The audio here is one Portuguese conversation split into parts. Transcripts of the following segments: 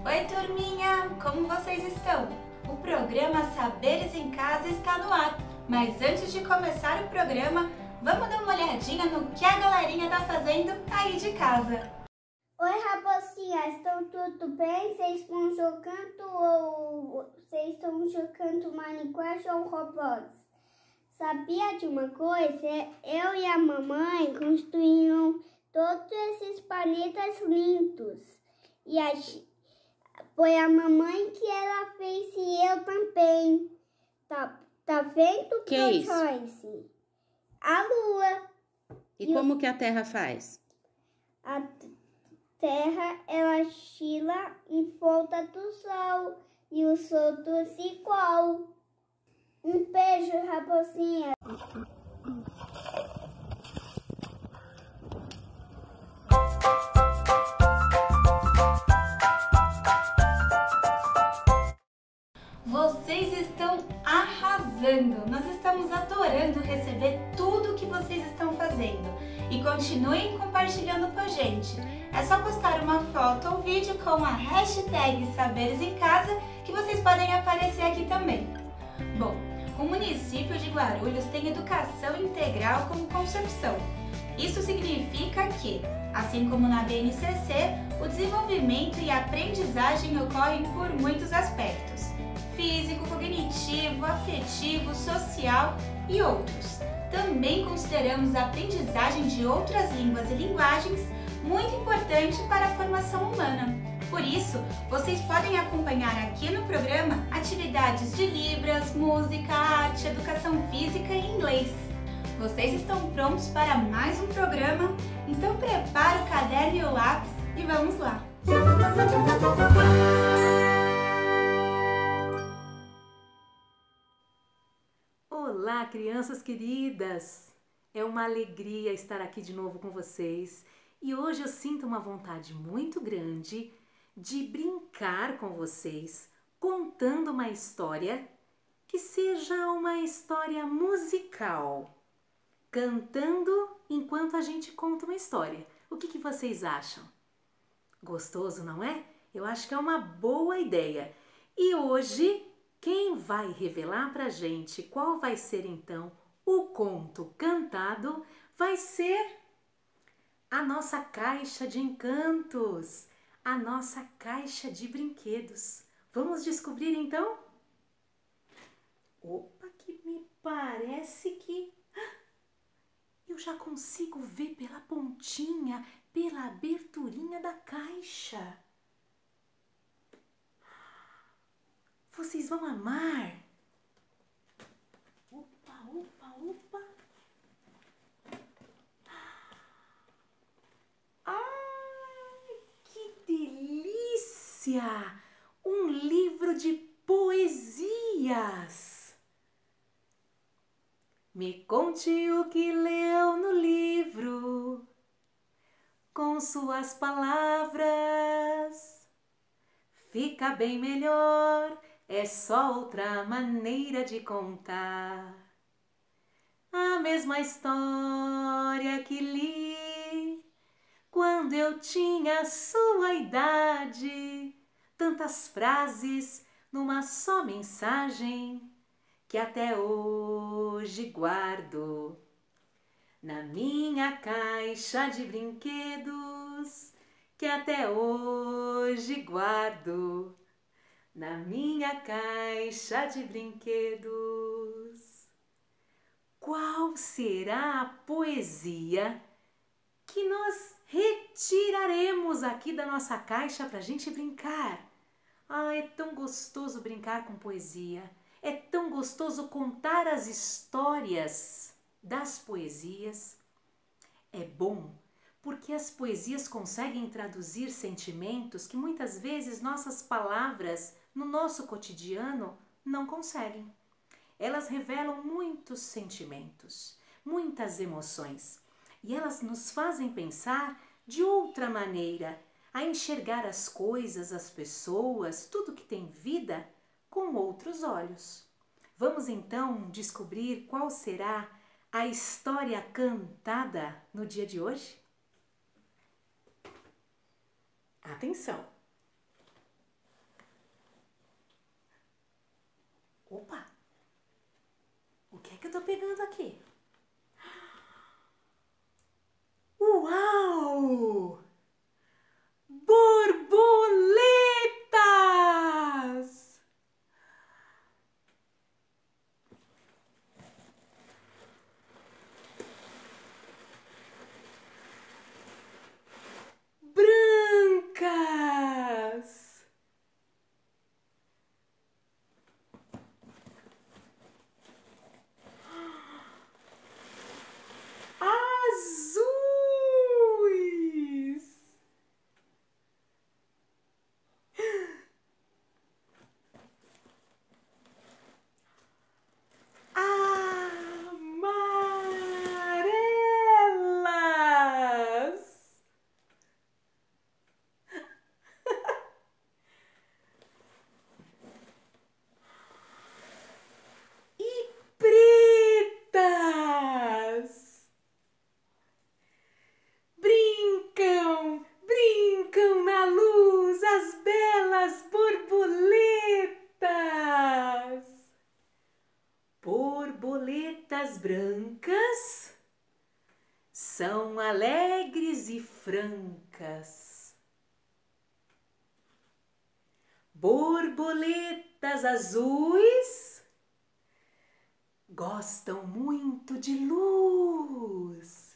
Oi, turminha! Como vocês estão? O programa Saberes em Casa está no ar, mas antes de começar o programa, vamos dar uma olhadinha no que a galerinha tá fazendo aí de casa. Oi, raposinha, estão tudo bem? Vocês estão jogando Minecraft ou Roblox? Sabia de uma coisa? Eu e a mamãe construíram todos esses planetas lindos. Foi a mamãe que ela fez e eu também. Tá vendo, que é isso? Joyce? A lua. E como que a Terra faz? A Terra, ela gira em volta do Sol e os outros igual. Um beijo, raposinha. Vocês estão arrasando! Nós estamos adorando receber tudo o que vocês estão fazendo. E continuem compartilhando com a gente. É só postar uma foto ou vídeo com a hashtag Saberes em Casa que vocês podem aparecer aqui também. Bom, o município de Guarulhos tem educação integral como concepção. Isso significa que, assim como na BNCC, o desenvolvimento e a aprendizagem ocorrem por muitos aspectos: físico, cognitivo, afetivo, social e outros. Também consideramos a aprendizagem de outras línguas e linguagens muito importante para a formação humana. Por isso, vocês podem acompanhar aqui no programa atividades de Libras, música, arte, educação física e inglês. Vocês estão prontos para mais um programa? Então prepara o caderno e o lápis e vamos lá! Olá, crianças queridas! É uma alegria estar aqui de novo com vocês e hoje eu sinto uma vontade muito grande de brincar com vocês, contando uma história que seja uma história musical, cantando enquanto a gente conta uma história. O que vocês acham? Gostoso, não é? Eu acho que é uma boa ideia. E hoje, quem vai revelar pra gente qual vai ser então o conto cantado vai ser a nossa caixa de encantos, a nossa caixa de brinquedos. Vamos descobrir então? Opa, que me parece que eu já consigo ver pela pontinha, pela aberturinha da caixa. Vocês vão amar. Opa, opa, opa. Ai, que delícia! Um livro de poesias. Me conte o que leu no livro, com suas palavras. Fica bem melhor, é só outra maneira de contar. A mesma história que li quando eu tinha sua idade. Tantas frases numa só mensagem que até hoje guardo na minha caixa de brinquedos, que até hoje guardo na minha caixa de brinquedos. Qual será a poesia que nós retiraremos aqui da nossa caixa para a gente brincar? Ah, é tão gostoso brincar com poesia. É tão gostoso contar as histórias das poesias. É bom porque as poesias conseguem traduzir sentimentos que muitas vezes nossas palavras no nosso cotidiano não conseguem. Elas revelam muitos sentimentos, muitas emoções, e elas nos fazem pensar de outra maneira, a enxergar as coisas, as pessoas, tudo que tem vida com outros olhos. Vamos então descobrir qual será a história cantada no dia de hoje? Atenção! Opa! O que é que eu tô pegando aqui? Uau! Borboletas! Brancas! Azuis! Amarelas! E pretas! Brincam, brincam na luz as belas borboletas. Borboletas brancas são alegres e francas. Borboletas azuis gostam muito de luz.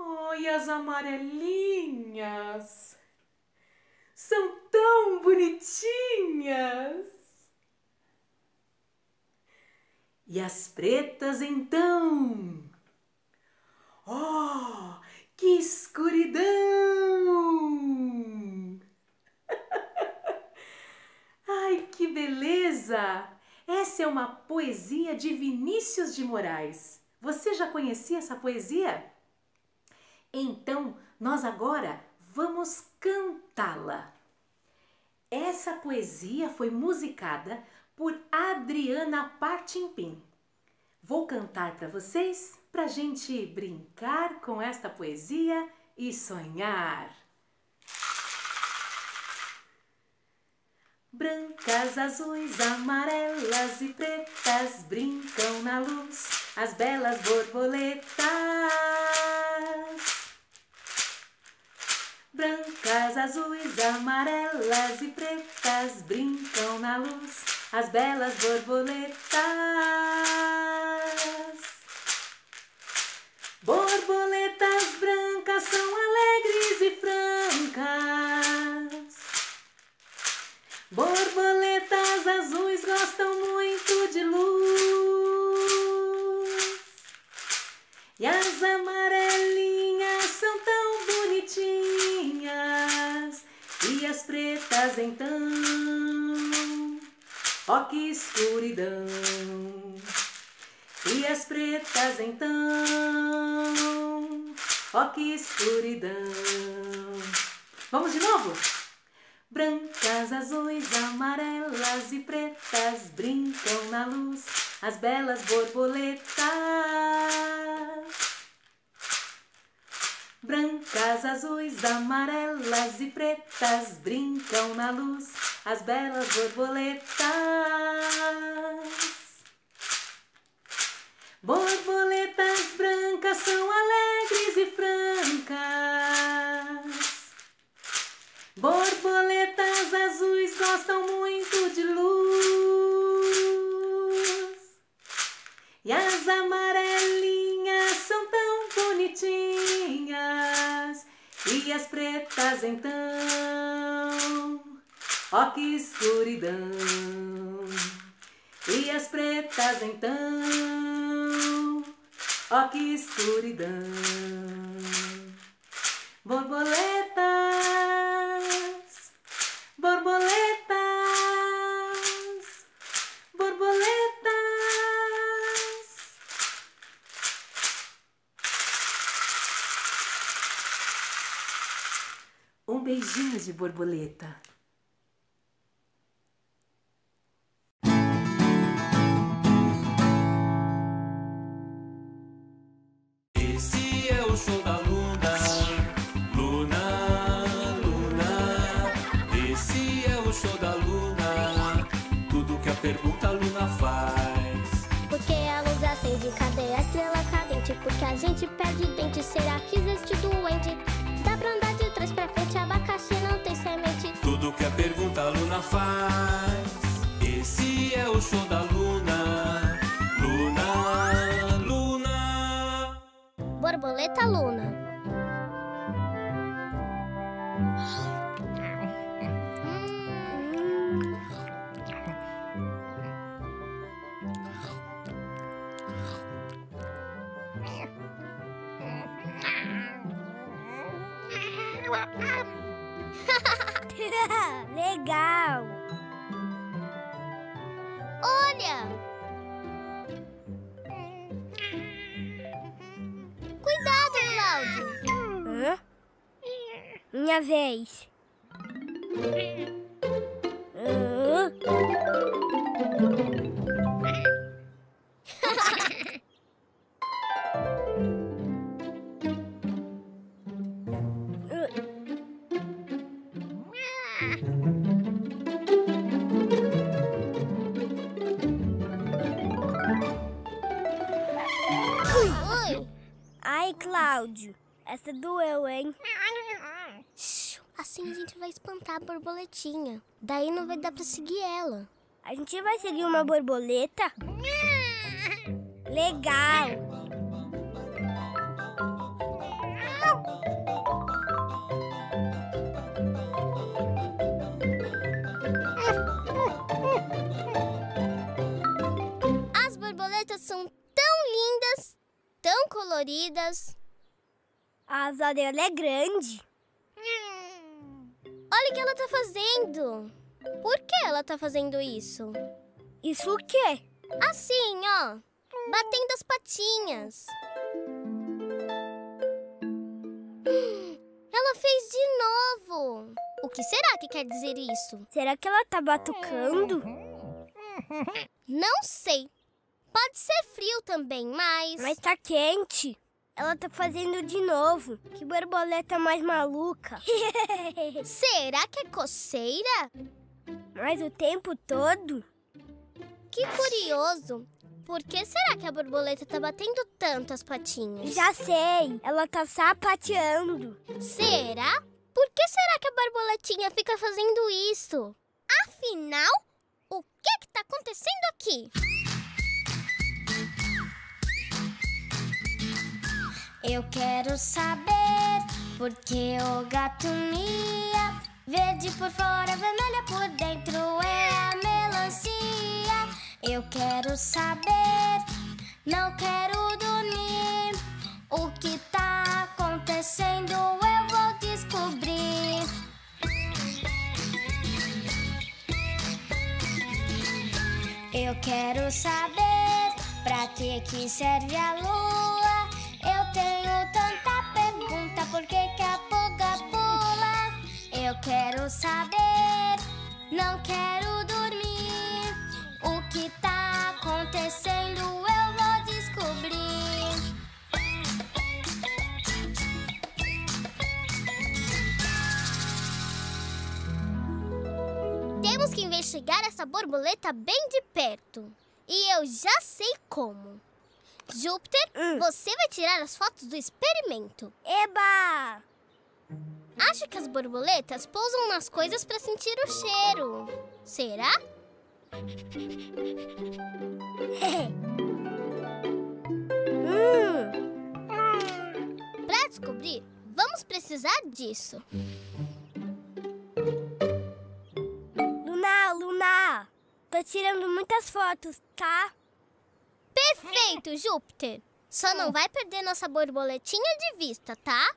Oh, e as amarelinhas são tão bonitinhas. E as pretas então? Oh, que escuridão! Ai, que beleza! Essa é uma poesia de Vinícius de Moraes. Você já conhecia essa poesia? Então, nós agora vamos cantá-la. Essa poesia foi musicada por Adriana Partimpim. Vou cantar para vocês, para a gente brincar com esta poesia e sonhar. Brancas, azuis, amarelas e pretas brincam na luz as belas borboletas. Brancas, azuis, amarelas e pretas brincam na luz as belas borboletas. Borboletas brancas são alegres e francas. Borboletas azuis gostam muito de luz. E as amarelinhas são tão bonitinhas. E as pretas então? Ó que escuridão! E as pretas então? Ó que escuridão! Vamos de novo? Brancas, azuis, amarelas e pretas brincam na luz as belas borboletas. Brancas, azuis, amarelas e pretas brincam na luz as belas borboletas. Borboletas brancas são alegres e francas. Borboletas azuis gostam muito de luz. E as amarelinhas são tão bonitinhas. E as pretas então? Ó que escuridão! E as pretas então? Ó que escuridão! Borboletas, borboletas, borboletas. Um beijinho de borboleta. Esse é o show da Luna, Luna, Luna. Esse é o show da Luna. entende? Cadê a estrela cadente? Porque a gente perde dente. Será que existe doente? Dá pra andar de trás pra frente, abacaxi não tem semente. Tudo que a pergunta a Luna faz. Esse é o show da Luna. Luna, Luna. Borboleta Luna. Legal! Olha! Cuidado, Cláudio! Hã? Minha vez. Oi! Ai, Cláudio, essa doeu, hein? Assim a gente vai espantar a borboletinha. Daí não vai dar pra seguir ela. A gente vai seguir uma borboleta? Legal! As borboletas são tão lindas, tão coloridas. A asa dela é grande. Olha o que ela tá fazendo. Por que ela tá fazendo isso? Isso o quê? Assim, ó. Batendo as patinhas. Ela fez de novo. O que será que quer dizer isso? Será que ela tá batucando? Não sei. Pode ser frio também, Mas tá quente. Ela tá fazendo de novo. Que borboleta mais maluca. Será que é coceira? Mas o tempo todo? Que curioso. Por que será que a borboleta tá batendo tanto as patinhas? Já sei. Ela tá sapateando. Será? Por que será que a borboletinha fica fazendo isso? Afinal, o que tá acontecendo aqui? Eu quero saber por que o gato mia. Verde por fora, vermelha por dentro é a melancia. Eu quero saber, não quero dormir. O que tá acontecendo eu vou descobrir. Eu quero saber pra que serve a lua. Eu tenho tanta pergunta, por que a pulga pula? Eu quero saber, não quero dormir. O que tá acontecendo eu vou descobrir. Temos que investigar essa borboleta bem de perto. E eu já sei como. Júpiter, você vai tirar as fotos do experimento. Eba! Acho que as borboletas pousam nas coisas para sentir o cheiro. Será? Para descobrir, vamos precisar disso. Luna, tô tirando muitas fotos, tá? Perfeito, Júpiter. Só não vai perder nossa borboletinha de vista, tá?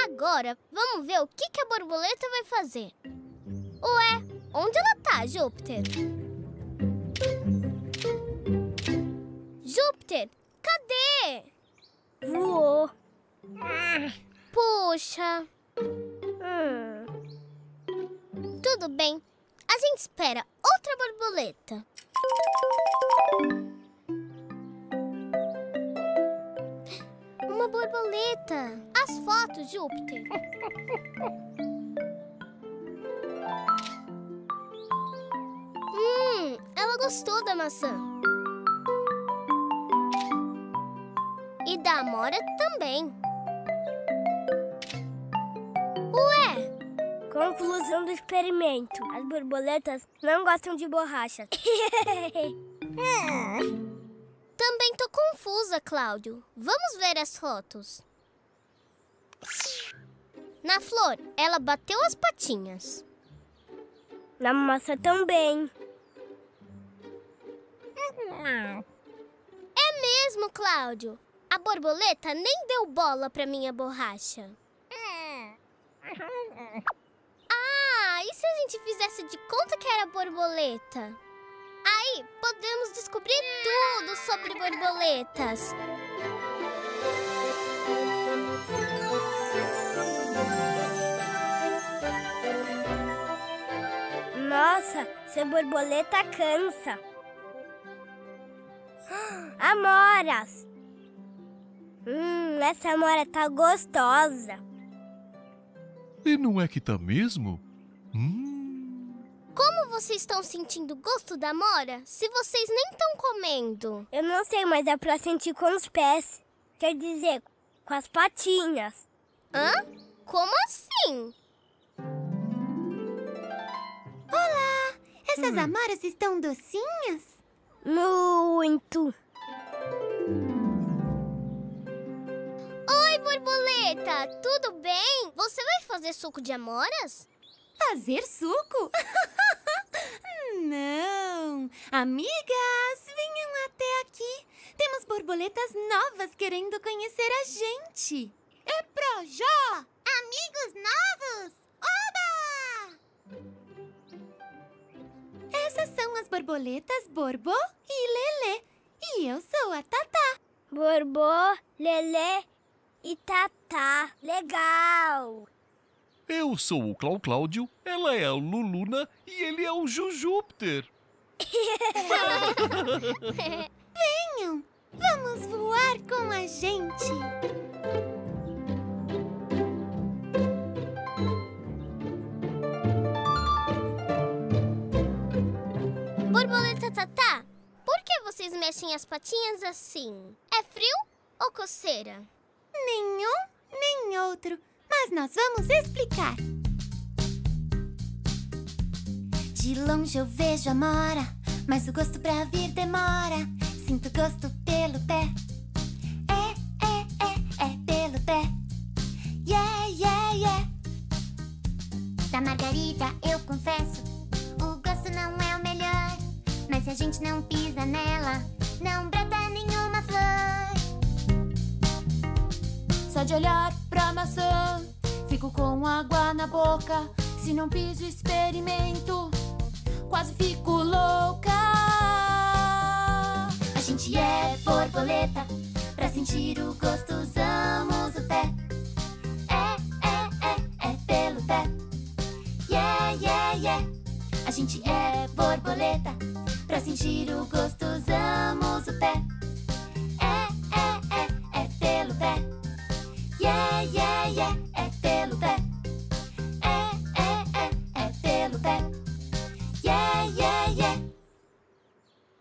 Agora, vamos ver o que a borboleta vai fazer. Ué, onde ela tá, Júpiter? Júpiter, cadê? Voou. Puxa. Tudo bem. A gente espera outra borboleta. Uma borboleta. As fotos, Júpiter. Ela gostou da maçã. E da amora também. Ué! Conclusão do experimento. As borboletas não gostam de borracha. Também tô confusa, Cláudio. Vamos ver as fotos. Na flor, ela bateu as patinhas. Na maçã também. É mesmo, Cláudio. A borboleta nem deu bola pra minha borracha. Ah, e se a gente fizesse de conta que era borboleta? Aí, podemos descobrir tudo sobre borboletas. Nossa, ser borboleta cansa. Amoras! Essa amora tá gostosa. E não é que tá mesmo? Como vocês estão sentindo o gosto da amora se vocês nem estão comendo? Eu não sei, mas é pra sentir com os pés. Quer dizer, com as patinhas. Hã? Como assim? Essas amoras estão docinhas? Muito. Oi, borboleta! Tudo bem? Você vai fazer suco de amoras? Fazer suco? Não! Amigas, venham até aqui. Temos borboletas novas querendo conhecer a gente. É Projó! Amigos novos! Oba! Essas são as borboletas Borbô e Lelê. E eu sou a Tatá. Borbô, Lelê e Tatá. Legal! Eu sou o Cláudio, ela é a Luluna e ele é o Jujúpiter. Venham! Vamos voar com a gente! Borboleta Tatá, por que vocês mexem as patinhas assim? É frio ou coceira? Nenhum, nem outro. Mas nós vamos explicar. De longe eu vejo a amora, mas o gosto pra vir demora. Sinto gosto pelo pé. É pelo pé. Yeah, yeah, yeah. Da margarida eu confesso, o gosto não é o melhor. Mas se a gente não pisa nela, não brota nenhuma flor. Só de olhar pra maçã, fico com água na boca. Se não piso, experimento, quase fico louca. A gente é borboleta, pra sentir o gosto usamos o pé. É pelo pé. Yeah, yeah, yeah. A gente é borboleta, pra sentir o gosto usamos o pé. É pelo pé. Yeah, yeah, yeah. É pelo pé. É pelo pé. Yeah, yeah, yeah.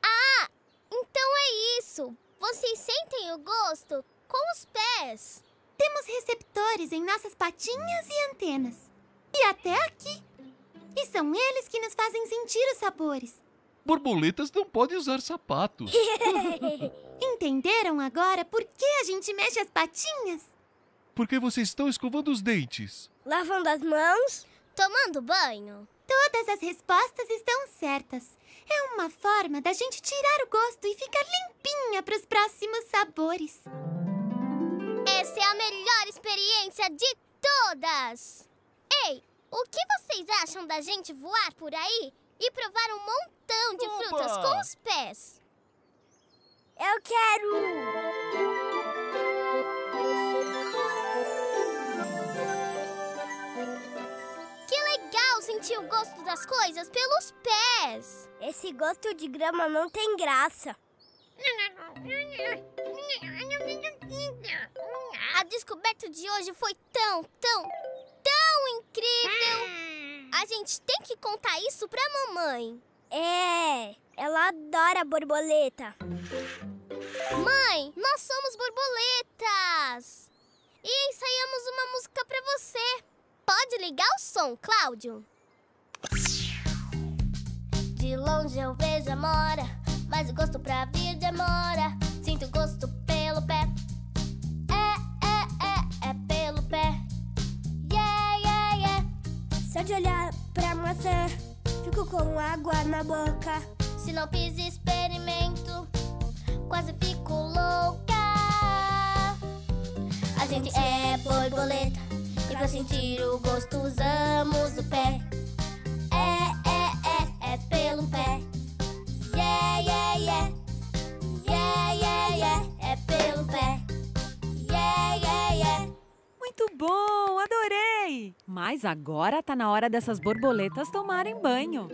Ah, então é isso. Vocês sentem o gosto com os pés. Temos receptores em nossas patinhas e antenas. E até aqui. E são eles que nos fazem sentir os sabores. Borboletas não podem usar sapatos. Entenderam agora por que a gente mexe as patinhas? Porque vocês estão escovando os dentes. Lavando as mãos? Tomando banho. Todas as respostas estão certas. É uma forma da gente tirar o gosto e ficar limpinha para os próximos sabores. Essa é a melhor experiência de todas! Ei, o que vocês acham da gente voar por aí e provar um montão de frutas com os pés? Eu quero! Que legal sentir o gosto das coisas pelos pés! Esse gosto de grama não tem graça. A descoberta de hoje foi tão incrível! A gente tem que contar isso pra mamãe. Ela adora borboleta. Mãe, nós somos borboletas! E ensaiamos uma música pra você. Pode ligar o som, Cláudio. De longe eu vejo a amora, mas o gosto pra vir demora. Sinto o gosto pelo pé. É pelo pé. Yeah, yeah, yeah. Só de olhar pra maçã, fico com água na boca. Se não piso, experimento, quase fico louca. A gente é borboleta, e pra sentir o gosto usamos o pé. É pelo pé. Yeah, yeah, yeah. Yeah, yeah, yeah. É pelo pé. Yeah, yeah, yeah. Muito bom, adorei! Mas agora tá na hora dessas borboletas tomarem banho.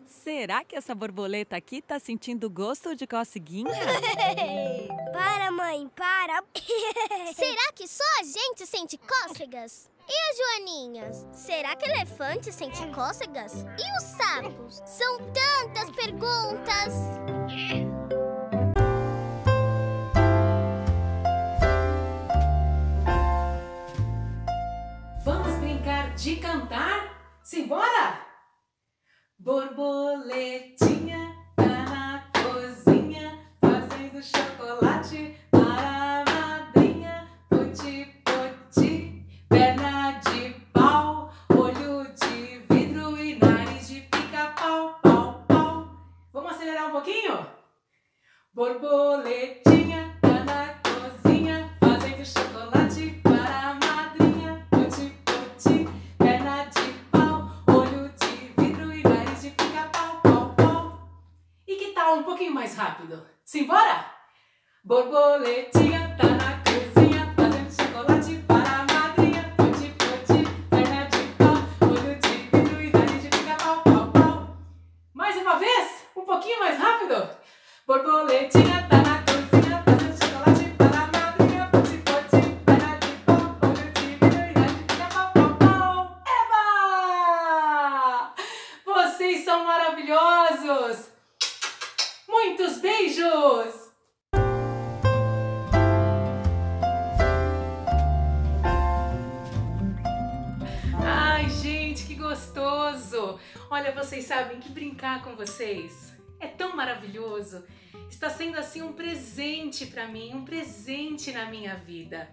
Será que essa borboleta aqui tá sentindo gosto de coceguinha? Para, mãe, para. Será que só a gente sente cócegas? E as joaninhas? Será que elefante sente cócegas? E os sapos? São tantas perguntas! Vamos brincar de cantar? Simbora! Borboletinha tá na cozinha, fazendo chocolate para a madrinha. Poti, poti, perna de pau, olho de vidro e nariz de pica-pau, pau, pau. Vamos acelerar um pouquinho? Borboletinha tá na cozinha, fazendo chocolate para a madrinha. Poti, poti, perna de pau, olho de vidro e nariz de pica-pau, pau, pau. E que tal um pouquinho mais rápido? Simbora? Borboletinha tá na cozinha, fazendo chocolate para a madrinha. Poti, poti, perna de pau, olho de vidro e nariz de pica-pau, pau, pau. Mais uma vez? Um pouquinho mais rápido? Borboletinha tá na cozinha, fazendo chocolate para a madrinha. Poti, poti, perna de pau, olho de vidro e nariz de pica-pau, pau, pau. Eba! Vocês são maravilhosos! Muitos beijos! Ai, gente, que gostoso! Olha, vocês sabem que brincar com vocês é tão maravilhoso. Está sendo assim um presente para mim, um presente na minha vida.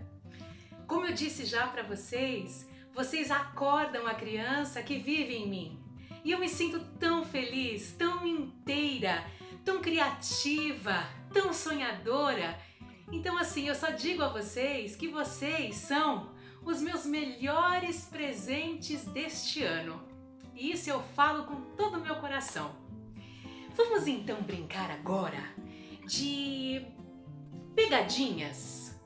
Como eu disse já para vocês, vocês acordam a criança que vive em mim. E eu me sinto tão feliz, tão inteira, tão criativa, tão sonhadora. Então assim, eu só digo a vocês que vocês são os meus melhores presentes deste ano. E isso eu falo com todo o meu coração. Vamos então brincar agora de pegadinhas.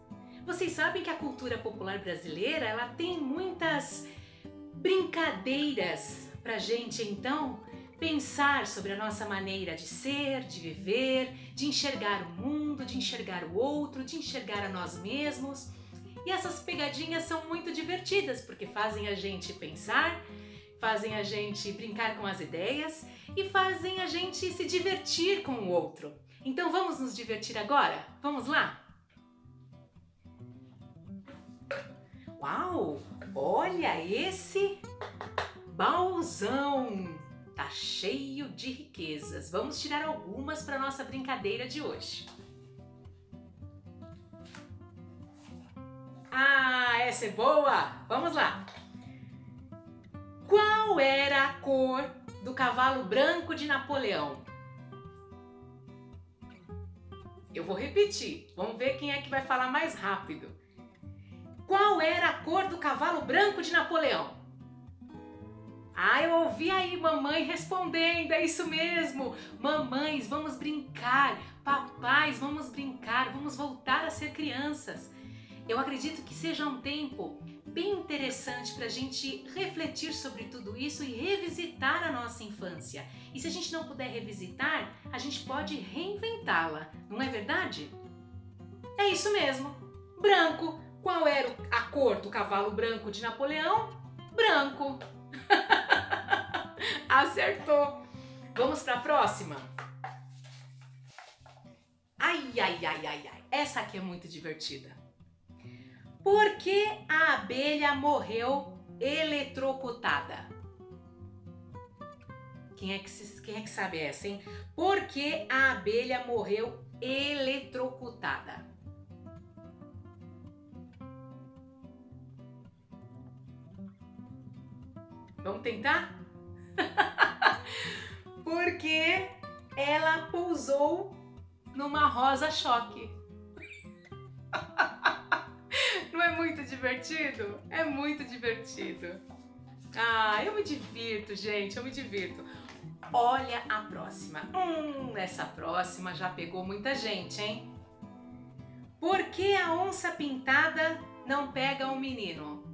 Vocês sabem que a cultura popular brasileira, ela tem muitas brincadeiras pra gente então pensar sobre a nossa maneira de ser, de viver, de enxergar o mundo, de enxergar o outro, de enxergar a nós mesmos. E essas pegadinhas são muito divertidas porque fazem a gente pensar, fazem a gente brincar com as ideias e fazem a gente se divertir com o outro. Então vamos nos divertir agora? Vamos lá? Uau! Olha esse baúzão! Tá cheio de riquezas. Vamos tirar algumas para nossa brincadeira de hoje. Ah, essa é boa! Vamos lá! Qual era a cor do cavalo branco de Napoleão? Eu vou repetir. Vamos ver quem é que vai falar mais rápido. Qual era a cor do cavalo branco de Napoleão? Ah, eu ouvi aí mamãe respondendo, é isso mesmo. Mamães, vamos brincar. Papais, vamos brincar. Vamos voltar a ser crianças. Eu acredito que seja um tempo bem interessante para a gente refletir sobre tudo isso e revisitar a nossa infância. E se a gente não puder revisitar, a gente pode reinventá-la, não é verdade? É isso mesmo. Branco. Qual era a cor do cavalo branco de Napoleão? Branco. Acertou. Vamos para a próxima? Ai, ai, ai, ai, ai. Essa aqui é muito divertida. Por que a abelha morreu eletrocutada? Quem é que sabe essa, hein? Por que a abelha morreu eletrocutada? Vamos tentar? Porque ela pousou numa rosa-choque. Não é muito divertido? É muito divertido. Ah, eu me divirto, gente, eu me divirto. Olha a próxima. Essa próxima já pegou muita gente, hein? Por que a onça pintada não pega um menino?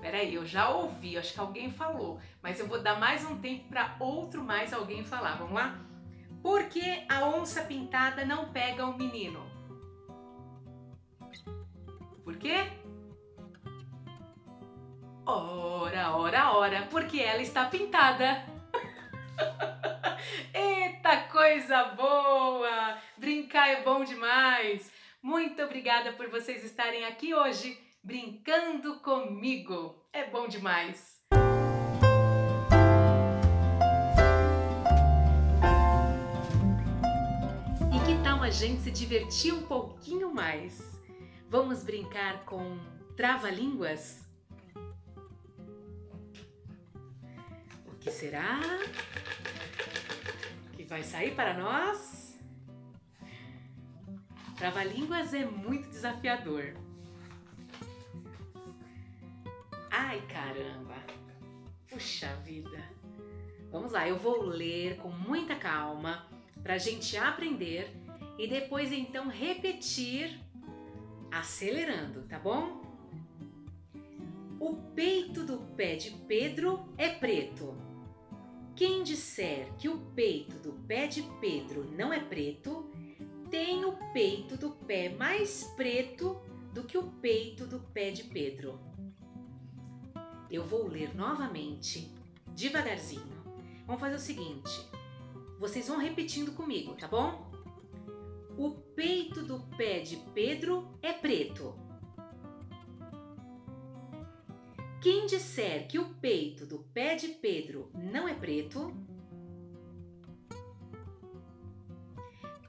Peraí, eu já ouvi, acho que alguém falou, mas eu vou dar mais um tempo para mais alguém falar. Vamos lá? Por que a onça pintada não pega um menino? Por quê? Ora, porque ela está pintada. Eita, coisa boa! Brincar é bom demais! Muito obrigada por vocês estarem aqui hoje brincando comigo. É bom demais! E que tal a gente se divertir um pouquinho mais? Vamos brincar com trava-línguas? O que será que vai sair para nós? Trava-línguas é muito desafiador. Ai, caramba! Puxa vida! Vamos lá, eu vou ler com muita calma para a gente aprender e depois então repetir acelerando, tá bom? O peito do pé de Pedro é preto. Quem disser que o peito do pé de Pedro não é preto, tem o peito do pé mais preto do que o peito do pé de Pedro. Eu vou ler novamente, devagarzinho. Vamos fazer o seguinte, vocês vão repetindo comigo, tá bom? O peito do pé de Pedro é preto. Quem disser que o peito do pé de Pedro não é preto,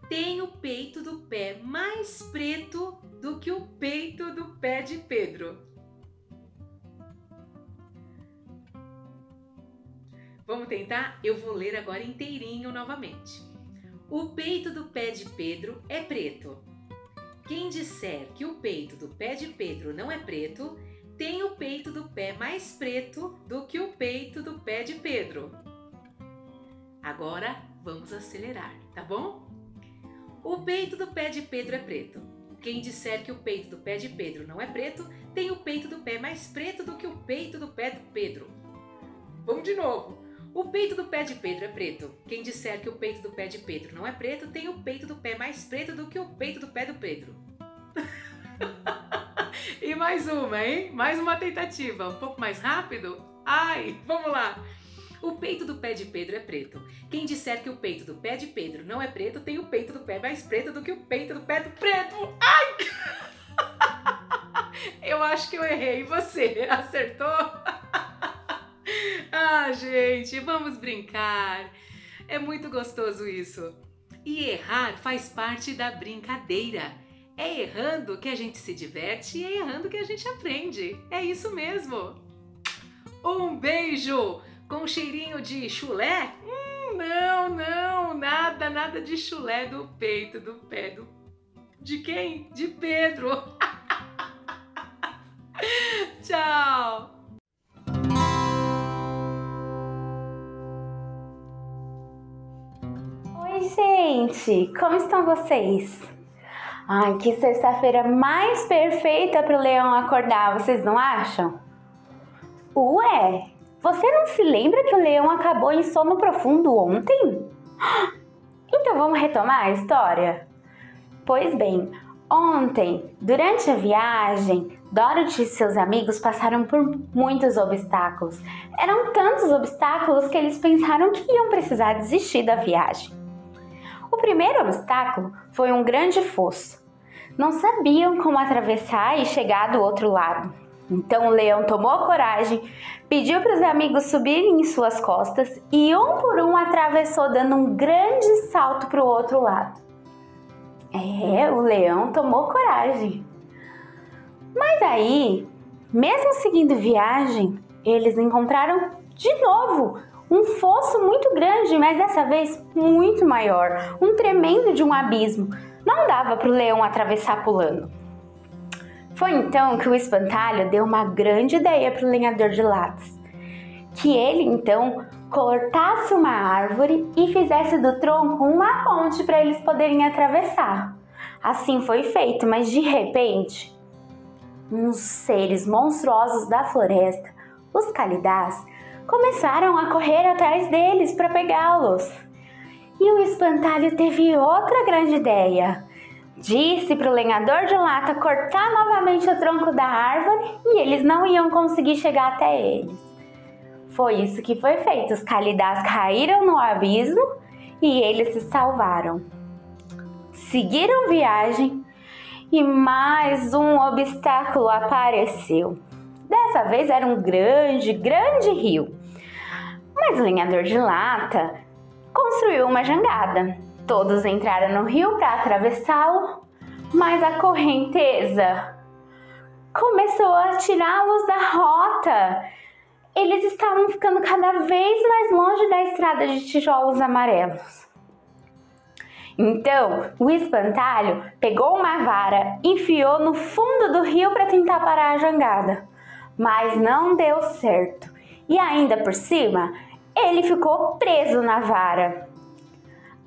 tem o peito do pé mais preto do que o peito do pé de Pedro. Vamos tentar? Eu vou ler agora inteirinho novamente. O peito do pé de Pedro é preto. Quem disser que o peito do pé de Pedro não é preto, tem o peito do pé mais preto do que o peito do pé de Pedro. Agora vamos acelerar, tá bom? O peito do pé de Pedro é preto. Quem disser que o peito do pé de Pedro não é preto, tem o peito do pé mais preto do que o peito do pé de Pedro. Vamos de novo. O peito do pé de Pedro é preto. Quem disser que o peito do pé de Pedro não é preto, tem o peito do pé mais preto do que o peito do pé do Pedro. E mais uma, hein? Mais uma tentativa. Um pouco mais rápido? Ai, vamos lá. O peito do pé de Pedro é preto. Quem disser que o peito do pé de Pedro não é preto, tem o peito do pé mais preto do que o peito do pé do preto. Ai! Eu acho que eu errei. E você? Acertou? Ah, gente, vamos brincar. É muito gostoso isso. E errar faz parte da brincadeira. É errando que a gente se diverte e é errando que a gente aprende. É isso mesmo. Um beijo com cheirinho de chulé? Não, nada de chulé do peito do pé do... De quem? De Pedro. Tchau. Oi, gente! Como estão vocês? Ai, que sexta-feira mais perfeita para o leão acordar, vocês não acham? Ué, você não se lembra que o leão acabou em sono profundo ontem? Então vamos retomar a história? Pois bem, Ontem, durante a viagem, Dorothy e seus amigos passaram por muitos obstáculos. Eram tantos obstáculos que eles pensaram que iam precisar desistir da viagem. O primeiro obstáculo foi um grande fosso. Não sabiam como atravessar e chegar do outro lado. Então o leão tomou coragem, pediu para os amigos subirem em suas costas e um por um atravessou, dando um grande salto para o outro lado. O leão tomou coragem. Mas aí, mesmo seguindo viagem, eles encontraram de novo um fosso muito grande, mas dessa vez muito maior, um tremendo de um abismo. Não dava para o leão atravessar pulando. Foi então que o espantalho deu uma grande ideia para o lenhador de latas. Que ele então cortasse uma árvore e fizesse do tronco uma ponte para eles poderem atravessar. Assim foi feito, mas de repente, uns seres monstruosos da floresta, os Calidás, começaram a correr atrás deles para pegá-los. E o espantalho teve outra grande ideia. Disse para o lenhador de lata cortar novamente o tronco da árvore e eles não iam conseguir chegar até eles. Foi isso que foi feito. Os Calidás caíram no abismo e eles se salvaram. Seguiram viagem e mais um obstáculo apareceu. Dessa vez era um grande rio. Mas o lenhador de lata construiu uma jangada. Todos entraram no rio para atravessá-lo, mas a correnteza começou a tirá-los da rota. Eles estavam ficando cada vez mais longe da estrada de tijolos amarelos. Então, o espantalho pegou uma vara, enfiou no fundo do rio para tentar parar a jangada, mas não deu certo. E ainda por cima, ele ficou preso na vara.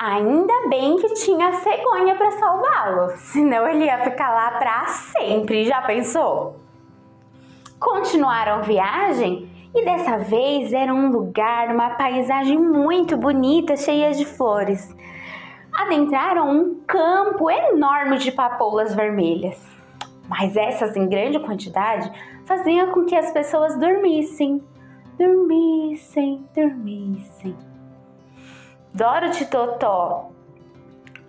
Ainda bem que tinha a cegonha para salvá-lo, senão ele ia ficar lá para sempre, já pensou? Continuaram viagem e dessa vez era um lugar, uma paisagem muito bonita, cheia de flores. Adentraram um campo enorme de papoulas vermelhas, mas essas em grande quantidade faziam com que as pessoas dormissem. Dorothy, Totó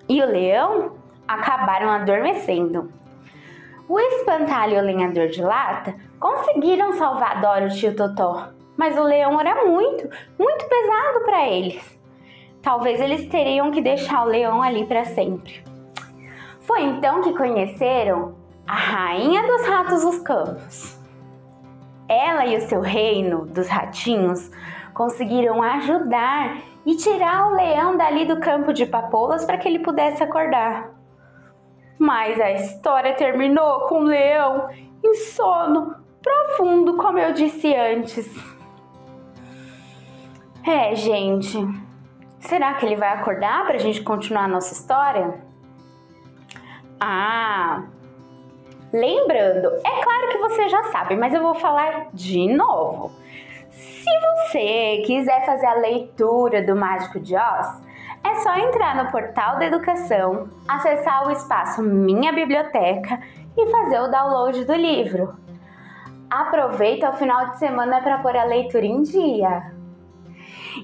e o leão acabaram adormecendo. O espantalho e o lenhador de lata conseguiram salvar Dorothy e o Totó, mas o leão era muito pesado para eles. Talvez eles teriam que deixar o leão ali para sempre. Foi então que conheceram a rainha dos ratos dos campos. Ela e o seu reino dos ratinhos conseguiram ajudar e tirar o leão dali do campo de papoulas para que ele pudesse acordar. Mas a história terminou com o leão em sono profundo, como eu disse antes. Gente, será que ele vai acordar para a gente continuar a nossa história? Lembrando, é claro que você já sabe, mas eu vou falar de novo. Se você quiser fazer a leitura do Mágico de Oz, é só entrar no portal da educação, acessar o espaço Minha Biblioteca e fazer o download do livro. Aproveita o final de semana para pôr a leitura em dia.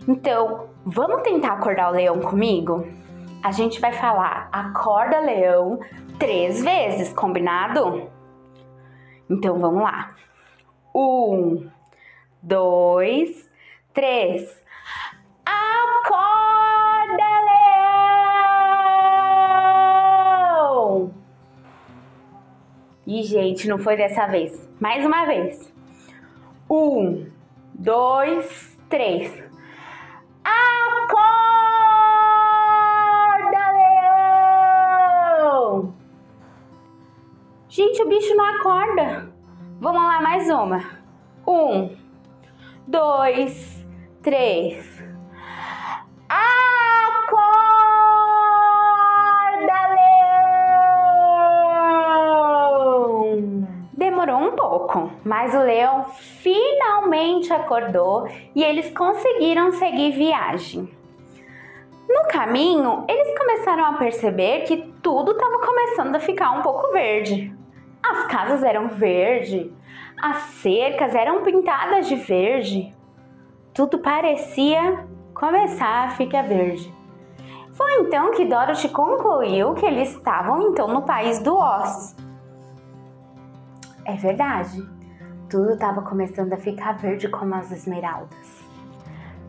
Então, vamos tentar acordar o leão comigo? A gente vai falar acorda leão 3 vezes, combinado? Então vamos lá. 1, 2, 3. Acorda, leão! E gente, não foi dessa vez. Mais uma vez. 1, 2, 3. Acorda, leão! Gente, o bicho não acorda. Vamos lá, mais uma. 1, 2, 3. Acorda, leão! Demorou um pouco, mas o leão finalmente acordou e eles conseguiram seguir viagem. No caminho, eles começaram começaram a perceber que tudo estava começando a ficar um pouco verde. As casas eram verdes, as cercas eram pintadas de verde. Tudo parecia começar a ficar verde. Foi então que Dorothy concluiu que eles estavam então no país do Oz. É verdade, tudo estava começando a ficar verde como as esmeraldas.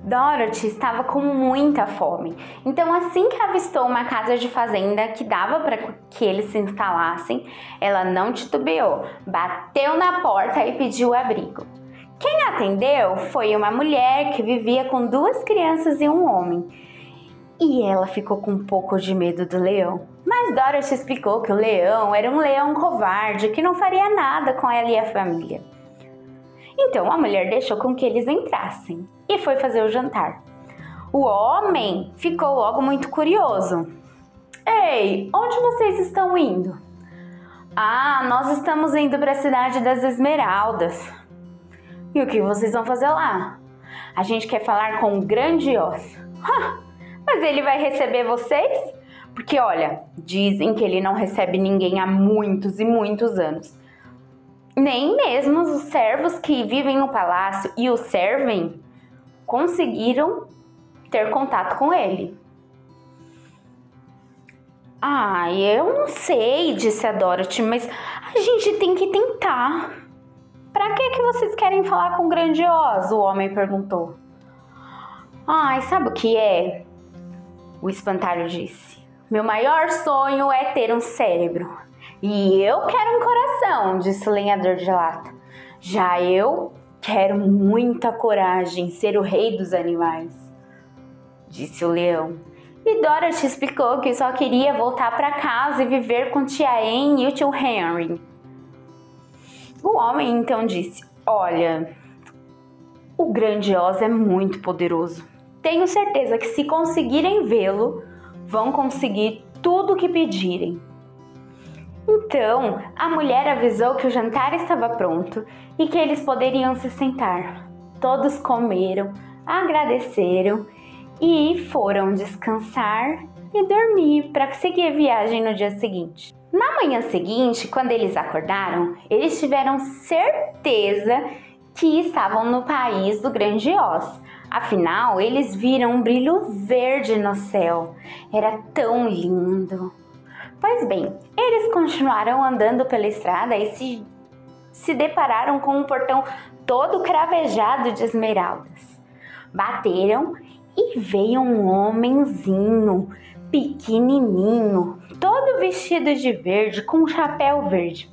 Dorothy estava com muita fome, então assim que avistou uma casa de fazenda que dava para que eles se instalassem, ela não titubeou, bateu na porta e pediu abrigo. Quem atendeu foi uma mulher que vivia com 2 crianças e um homem. E ela ficou com um pouco de medo do leão. Mas Dorothy explicou que o leão era um leão covarde que não faria nada com ela e a família. Então a mulher deixou com que eles entrassem e foi fazer o jantar. O homem ficou logo muito curioso. Ei, onde vocês estão indo? Ah, nós estamos indo para a cidade das Esmeraldas. E o que vocês vão fazer lá? A gente quer falar com o Grande Oz. Mas ele vai receber vocês? Porque olha, dizem que ele não recebe ninguém há muitos e muitos anos. Nem mesmo os servos que vivem no palácio e o servem conseguiram ter contato com ele. Ah, eu não sei, disse a Dorothy, mas a gente tem que tentar. Pra que vocês querem falar com o Grande Oz? O homem perguntou. Ai, sabe o que é? O espantalho disse. Meu maior sonho é ter um cérebro. E eu quero um coração, disse o lenhador de lata. Já eu quero muita coragem, ser o rei dos animais, disse o leão. E Dorothy explicou que só queria voltar para casa e viver com tia Anne e o tio Henry. O homem então disse, olha, o Grande Oz é muito poderoso. Tenho certeza que se conseguirem vê-lo, vão conseguir tudo o que pedirem. Então, a mulher avisou que o jantar estava pronto e que eles poderiam se sentar. Todos comeram, agradeceram e foram descansar e dormir para seguir a viagem no dia seguinte. Na manhã seguinte, quando eles acordaram, eles tiveram certeza que estavam no país do Grande Oz. Afinal, eles viram um brilho verde no céu. Era tão lindo. Pois bem, eles continuaram andando pela estrada e se depararam com um portão todo cravejado de esmeraldas. Bateram e veio um homenzinho pequenininho, todo vestido de verde, com um chapéu verde.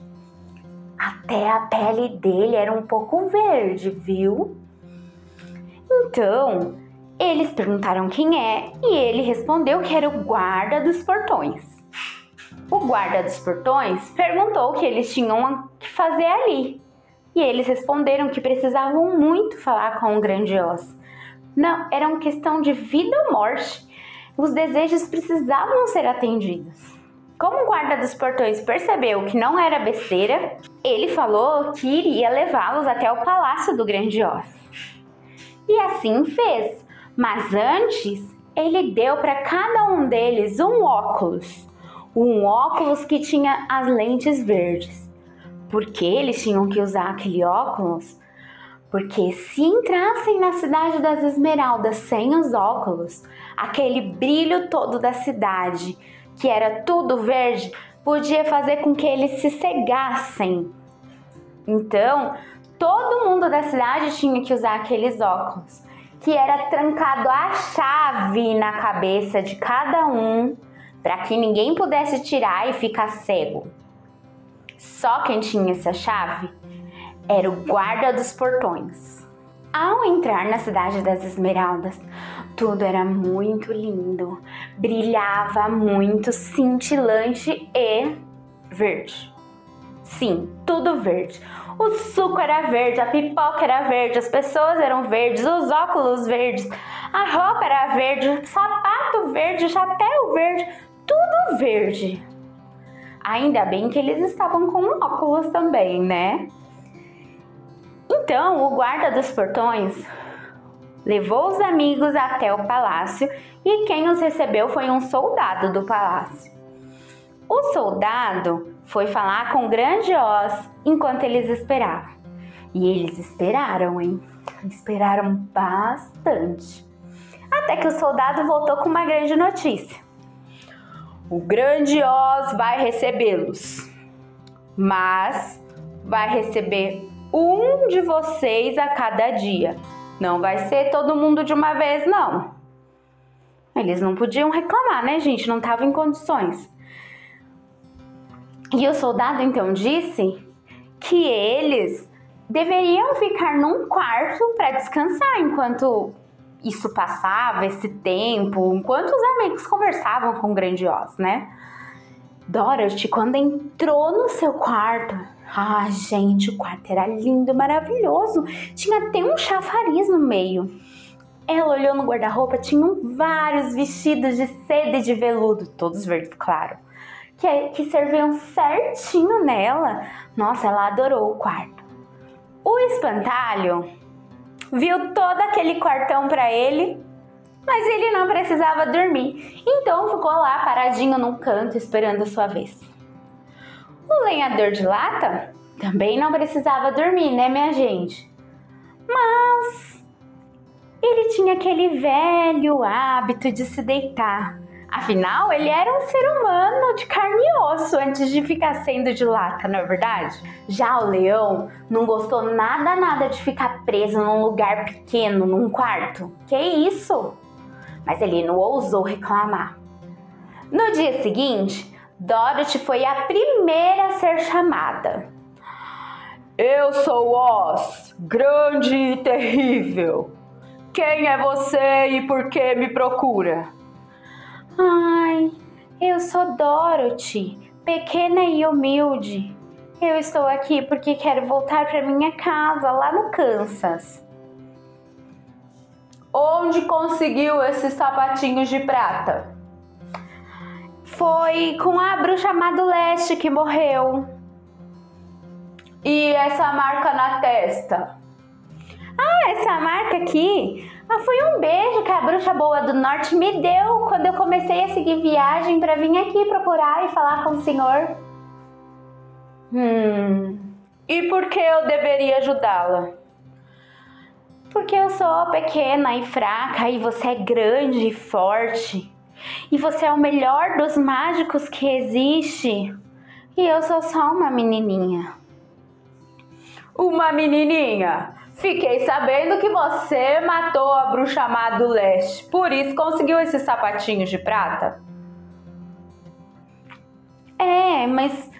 Até a pele dele era um pouco verde, viu? Então, eles perguntaram quem é e ele respondeu que era o guarda dos portões. O guarda dos portões perguntou o que eles tinham que fazer ali. E eles responderam que precisavam muito falar com o Grande Oz. Não, era uma questão de vida ou morte. Os desejos precisavam ser atendidos. Como o guarda dos portões percebeu que não era besteira, ele falou que iria levá-los até o palácio do Grande Oz. E assim fez. Mas antes, ele deu para cada um deles um óculos. Um óculos que tinha as lentes verdes. Por que eles tinham que usar aquele óculos? Porque se entrassem na cidade das Esmeraldas sem os óculos, aquele brilho todo da cidade, que era tudo verde, podia fazer com que eles se cegassem. Então, todo mundo da cidade tinha que usar aqueles óculos, que era trancado a chave na cabeça de cada um, para que ninguém pudesse tirar e ficar cego. Só quem tinha essa chave era o guarda dos portões. Ao entrar na cidade das Esmeraldas, tudo era muito lindo, brilhava muito, cintilante e verde. Sim, tudo verde. O suco era verde, a pipoca era verde, as pessoas eram verdes, os óculos verdes, a roupa era verde, o sapato verde, o chapéu verde, tudo verde. Ainda bem que eles estavam com óculos também, né? Então, o guarda dos portões levou os amigos até o palácio e quem os recebeu foi um soldado do palácio. O soldado foi falar com o grande Oz enquanto eles esperavam. E eles esperaram, hein? Esperaram bastante. Até que o soldado voltou com uma grande notícia. O grande Oz vai recebê-los, mas vai receber um de vocês a cada dia. Não vai ser todo mundo de uma vez, não. Eles não podiam reclamar, né, gente? Não estavam em condições. E o soldado então disse que eles deveriam ficar num quarto para descansar enquanto isso passava, esse tempo, enquanto os amigos conversavam com o grande Oz, né? Dorothy, quando entrou no seu quarto, gente, o quarto era lindo, maravilhoso. Tinha até um chafariz no meio. Ela olhou no guarda-roupa, tinham vários vestidos de seda e de veludo, todos verdes, claro, que serviam certinho nela. Nossa, ela adorou o quarto. O espantalho viu todo aquele quartão para ele, mas ele não precisava dormir, então ficou lá paradinho num canto esperando a sua vez. O lenhador de lata também não precisava dormir, né, minha gente? Mas ele tinha aquele velho hábito de se deitar. Afinal, ele era um ser humano de carne e osso antes de ficar sendo de lata, não é verdade? Já o leão não gostou nada de ficar preso num lugar pequeno, num quarto. Que isso? Mas ele não ousou reclamar. No dia seguinte, Dorothy foi a primeira a ser chamada. Eu sou Oz, grande e terrível. Quem é você e por que me procura? Ai, eu sou Dorothy, pequena e humilde. Eu estou aqui porque quero voltar para minha casa lá no Kansas. Onde conseguiu esses sapatinhos de prata? Foi com a bruxa má do leste que morreu. E essa marca na testa? Essa marca aqui foi um beijo que a bruxa boa do norte me deu quando eu comecei a seguir viagem para vir aqui procurar e falar com o senhor. E por que eu deveria ajudá-la? Porque eu sou pequena e fraca e você é grande e forte. E você é o melhor dos mágicos que existe. E eu sou só uma menininha. Uma menininha? Fiquei sabendo que você matou a bruxa má do leste. Por isso conseguiu esses sapatinhos de prata? Mas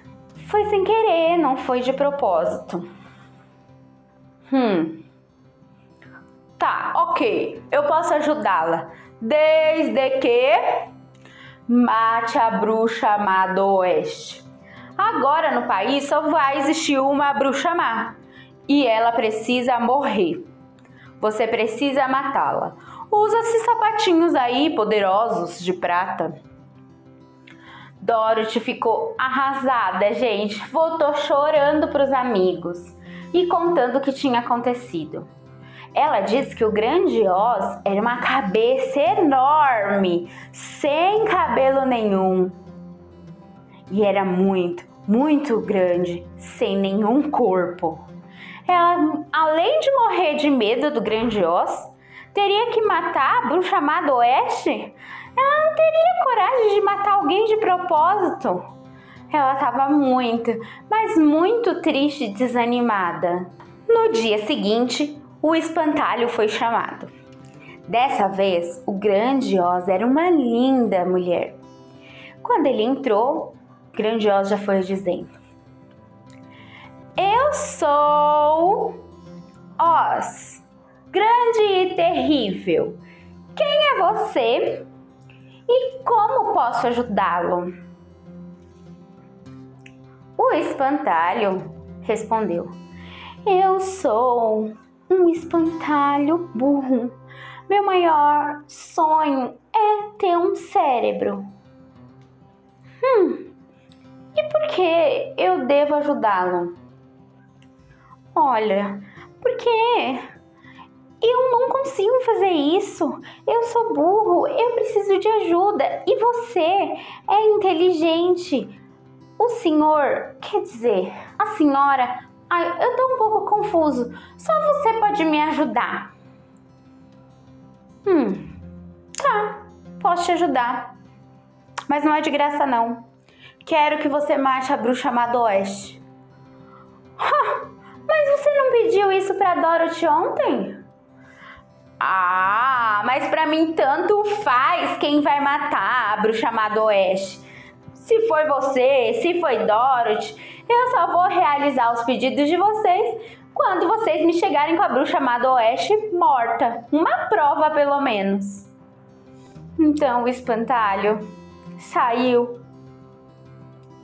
foi sem querer, não foi de propósito. Tá, ok. Eu posso ajudá-la. Desde que mate a bruxa má do oeste. Agora no país só vai existir uma bruxa má. E ela precisa morrer. Você precisa matá-la. Usa esses sapatinhos aí poderosos de prata. Dorothy ficou arrasada, gente. Voltou chorando para os amigos e contando o que tinha acontecido. Ela disse que o grande Oz era uma cabeça enorme, sem cabelo nenhum. E era muito grande, sem nenhum corpo. Ela, além de morrer de medo do grande Oz, teria que matar a bruxa má do oeste? Ela não teria coragem de matar alguém de propósito. Ela estava muito triste e desanimada. No dia seguinte, o espantalho foi chamado. Dessa vez, o grande Oz era uma linda mulher. Quando ele entrou, o grande Oz já foi dizendo: eu sou Oz, grande e terrível. Quem é você e como posso ajudá-lo? O espantalho respondeu: eu sou um espantalho burro. Meu maior sonho é ter um cérebro. E por que eu devo ajudá-lo? Olha, porque Eu não consigo fazer isso. Eu sou burro, eu preciso de ajuda. E você é inteligente. O senhor, quer dizer, a senhora... Ai, eu tô um pouco confuso. Só você pode me ajudar. Tá, posso te ajudar. Mas não é de graça, não. Quero que você mate a bruxa má do oeste. Mas você não pediu isso pra Dorothy ontem? Mas pra mim tanto faz quem vai matar a bruxa má do oeste. Se foi você, se foi Dorothy, eu só vou realizar os pedidos de vocês quando vocês me chegarem com a bruxa má do oeste morta. Uma prova, pelo menos. Então o espantalho saiu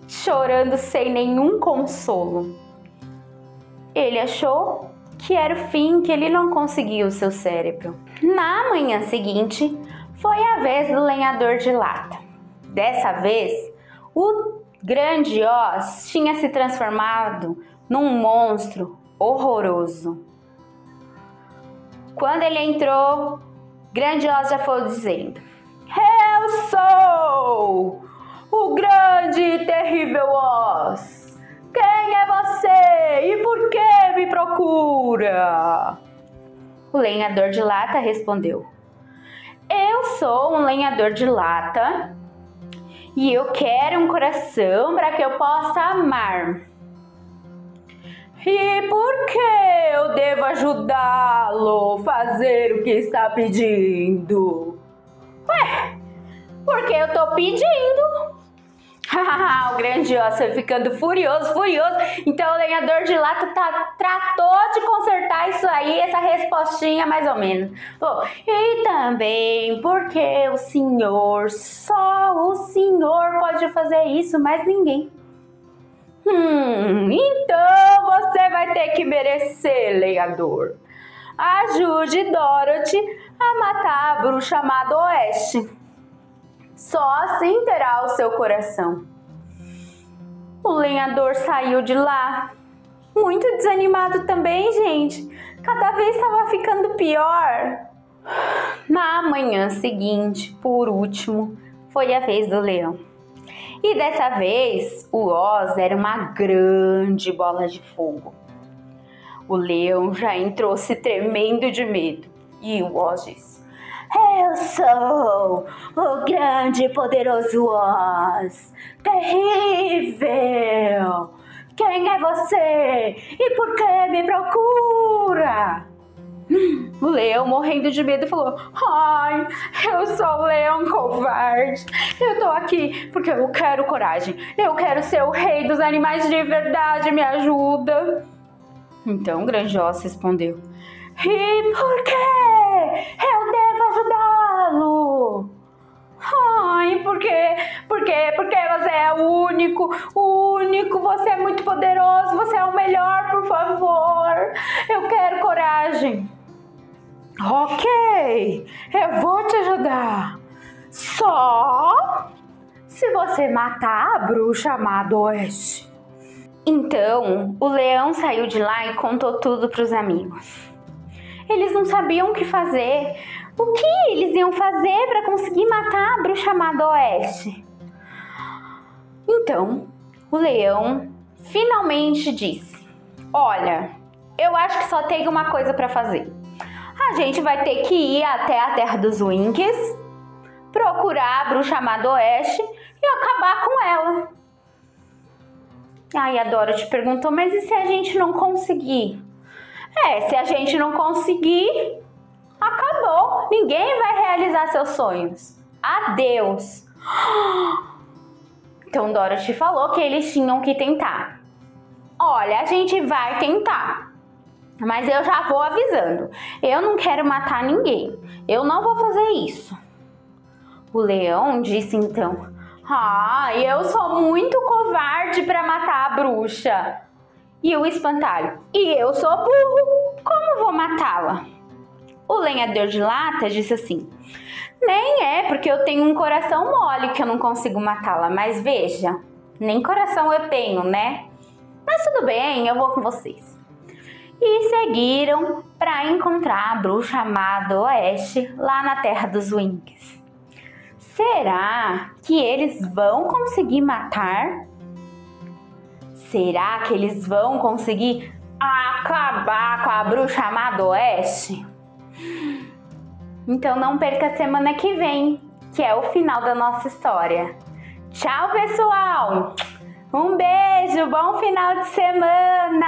chorando sem nenhum consolo. Ele achou que era o fim, que ele não conseguia o seu cérebro. Na manhã seguinte, foi a vez do lenhador de lata. Dessa vez, o grande Oz tinha se transformado num monstro horroroso. Quando ele entrou, grande Oz já foi dizendo: eu sou o grande e terrível Oz. Quem é você e por que me procura? O lenhador de lata respondeu: eu sou um lenhador de lata e eu quero um coração para que eu possa amar. E por que eu devo ajudá-lo a fazer o que está pedindo? Porque eu tô pedindo. O grande Oz foi ficando furioso. Então o lenhador de lata tratou de consertar isso aí, essa respostinha mais ou menos. E também porque o senhor, só o senhor pode fazer isso, mas ninguém. Então você vai ter que merecer, lenhador. Ajude Dorothy a matar a bruxa má do oeste. Só assim terá o seu coração. O lenhador saiu de lá, muito desanimado também, gente. Cada vez estava ficando pior. Na manhã seguinte, por último, foi a vez do leão. E dessa vez, o Oz era uma grande bola de fogo. O leão já entrou se tremendo de medo. E o Oz disse: eu sou o grande e poderoso Oz, terrível. Quem é você e por que me procura? O leão, morrendo de medo, falou: ai, eu sou o leão covarde. Eu tô aqui porque eu quero coragem. Eu quero ser o rei dos animais de verdade. Me ajuda. Então o grande Oz respondeu: e por que eu devo ajudá-lo? Ai, por quê? Porque você é o único, você é muito poderoso, você é o melhor, por favor. Eu quero coragem. Ok, eu vou te ajudar. Só se você matar a bruxa má do oeste. Então, o leão saiu de lá e contou tudo para os amigos. Eles não sabiam o que fazer. O que eles iam fazer para conseguir matar a bruxa má do oeste? Então, o leão finalmente disse: olha, eu acho que só tem uma coisa para fazer. A gente vai ter que ir até a terra dos Winks, procurar a bruxa má do oeste e acabar com ela. Aí a Dorothy perguntou: mas e se a gente não conseguir? Se a gente não conseguir, acabou. Ninguém vai realizar seus sonhos. Adeus. Então Dorothy falou que eles tinham que tentar. Olha, a gente vai tentar, mas eu já vou avisando. Eu não quero matar ninguém. Eu não vou fazer isso. O leão disse então: eu sou muito covarde para matar a bruxa. E o espantalho: e eu sou burro, como vou matá-la? O lenhador de lata disse assim: nem é porque eu tenho um coração mole que eu não consigo matá-la, mas veja, nem coração eu tenho, né? Mas tudo bem, eu vou com vocês. e seguiram para encontrar a bruxa amada do Oeste lá na terra dos Winks. Será que eles vão conseguir matar? Será que eles vão conseguir acabar com a bruxa amada do Oeste? Então não perca a semana que vem, que é o final da nossa história. Tchau, pessoal! Um beijo, bom final de semana!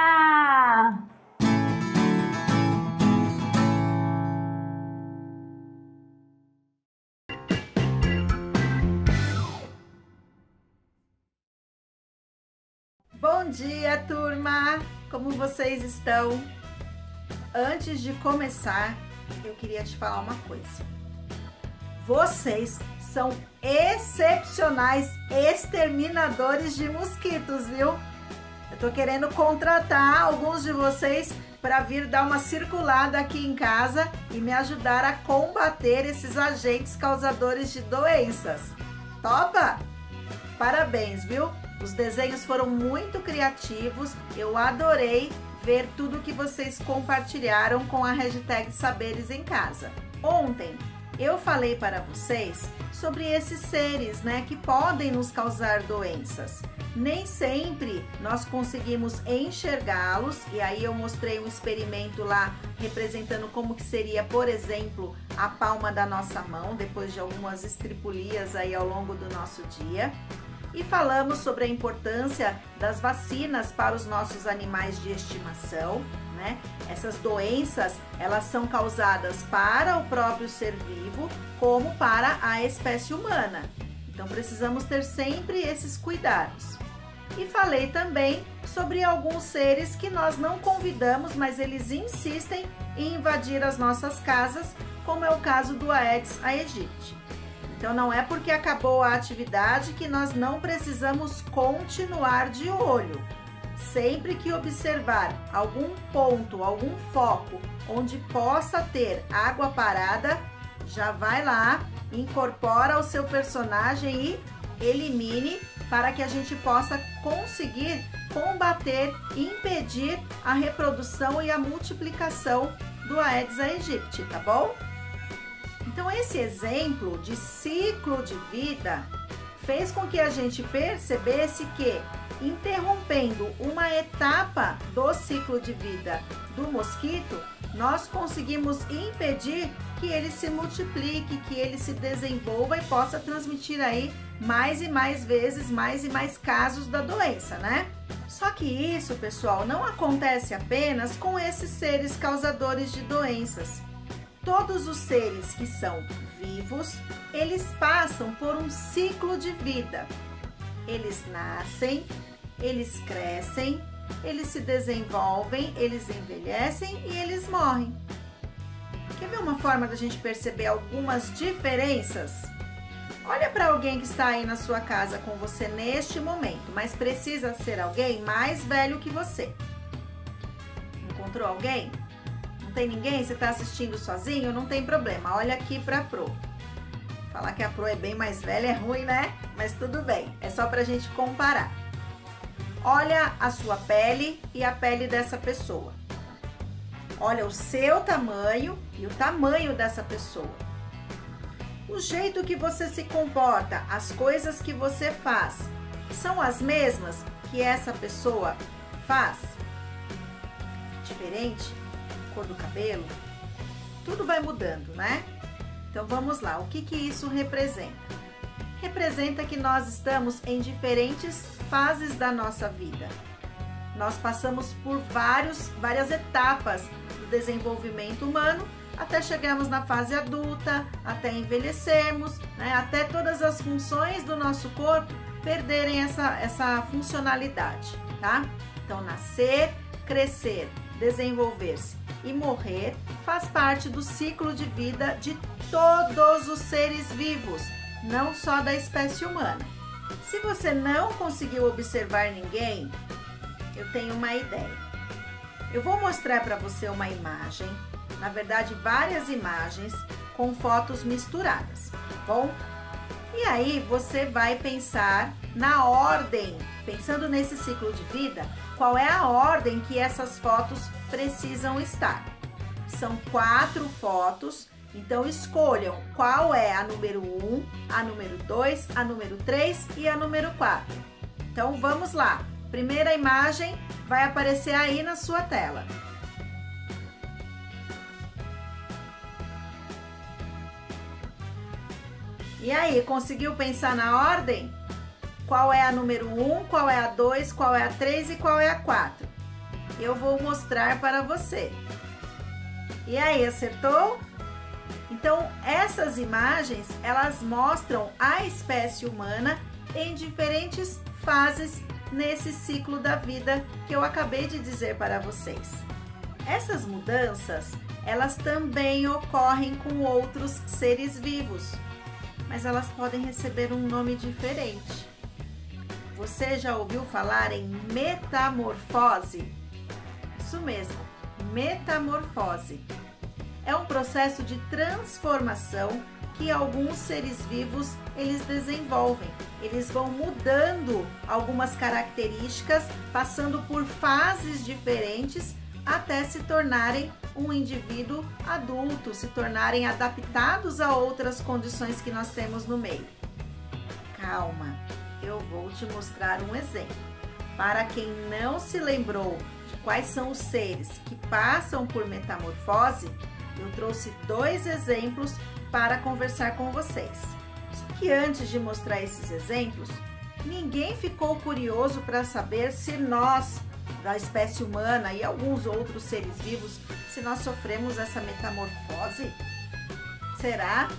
Bom dia, turma! Como vocês estão? Antes de começar, eu queria te falar uma coisa. Vocês são excepcionais exterminadores de mosquitos, viu? Eu tô querendo contratar alguns de vocês para vir dar uma circulada aqui em casa e me ajudar a combater esses agentes causadores de doenças. Topa? Parabéns, viu? Os desenhos foram muito criativos, eu adorei ver tudo que vocês compartilharam com a hashtag Saberes em Casa. Ontem eu falei para vocês sobre esses seres, né, que podem nos causar doenças. Nem sempre nós conseguimos enxergá-los, e aí eu mostrei um experimento lá representando como que seria, por exemplo, a palma da nossa mão, depois de algumas estripulias aí ao longo do nosso dia. E falamos sobre a importância das vacinas para os nossos animais de estimação, né? Essas doenças, elas são causadas para o próprio ser vivo, como para a espécie humana. Então, precisamos ter sempre esses cuidados. E falei também sobre alguns seres que nós não convidamos, mas eles insistem em invadir as nossas casas, como é o caso do Aedes aegypti. Então, não é porque acabou a atividade que nós não precisamos continuar de olho. Sempre que observar algum ponto, algum foco onde possa ter água parada, já vai lá, incorpora o seu personagem e elimine para que a gente possa conseguir combater e impedir a reprodução e a multiplicação do Aedes aegypti, tá bom? Então, esse exemplo de ciclo de vida fez com que a gente percebesse que, interrompendo uma etapa do ciclo de vida do mosquito, nós conseguimos impedir que ele se multiplique, que ele se desenvolva e possa transmitir aí mais e mais vezes, mais e mais casos da doença, né? Só que isso, pessoal, não acontece apenas com esses seres causadores de doenças. Todos os seres que são vivos, eles passam por um ciclo de vida. Eles nascem, eles crescem, eles se desenvolvem, eles envelhecem e eles morrem. Quer ver uma forma da gente perceber algumas diferenças? Olha para alguém que está aí na sua casa com você neste momento, mas precisa ser alguém mais velho que você. Encontrou alguém? Não tem ninguém? Você está assistindo sozinho? Não tem problema. Olha aqui para a Pro. Falar que a Pro é bem mais velha é ruim, né? Mas tudo bem. É só para a gente comparar. Olha a sua pele e a pele dessa pessoa. Olha o seu tamanho e o tamanho dessa pessoa. O jeito que você se comporta, as coisas que você faz, são as mesmas que essa pessoa faz? Diferente? Cor do cabelo? Tudo vai mudando, né? Então vamos lá, o que isso representa? Representa que nós estamos em diferentes fases da nossa vida. Nós passamos por várias etapas do desenvolvimento humano até chegarmos na fase adulta, até envelhecermos, né? Até todas as funções do nosso corpo perderem essa funcionalidade, tá? Então, nascer, crescer, desenvolver-se e morrer faz parte do ciclo de vida de todos os seres vivos, não só da espécie humana. Se você não conseguiu observar ninguém, eu tenho uma ideia. Eu vou mostrar para você uma imagem, na verdade várias imagens com fotos misturadas, tá bom? E aí você vai pensar na ordem, pensando nesse ciclo de vida, qual é a ordem que essas fotos precisam estar. São 4 fotos, então escolham qual é a número 1, a número 2, a número 3 e a número 4. Então vamos lá, primeira imagem vai aparecer aí na sua tela. E aí, conseguiu pensar na ordem? Qual é a número 1, qual é a 2, qual é a 3 e qual é a 4? Eu vou mostrar para você. E aí, acertou? Então, essas imagens, elas mostram a espécie humana em diferentes fases nesse ciclo da vida que eu acabei de dizer para vocês. Essas mudanças, elas também ocorrem com outros seres vivos, mas elas podem receber um nome diferente. Você já ouviu falar em metamorfose? Isso mesmo, metamorfose. É um processo de transformação que alguns seres vivos eles desenvolvem. Eles vão mudando algumas características, passando por fases diferentes até se tornarem um indivíduo adulto, se tornarem adaptados a outras condições que nós temos no meio. Calma, eu vou te mostrar um exemplo. Para quem não se lembrou de quais são os seres que passam por metamorfose, eu trouxe 2 exemplos para conversar com vocês. Só que antes de mostrar esses exemplos, ninguém ficou curioso para saber se nós, da espécie humana e alguns outros seres vivos, se nós sofremos essa metamorfose? Será?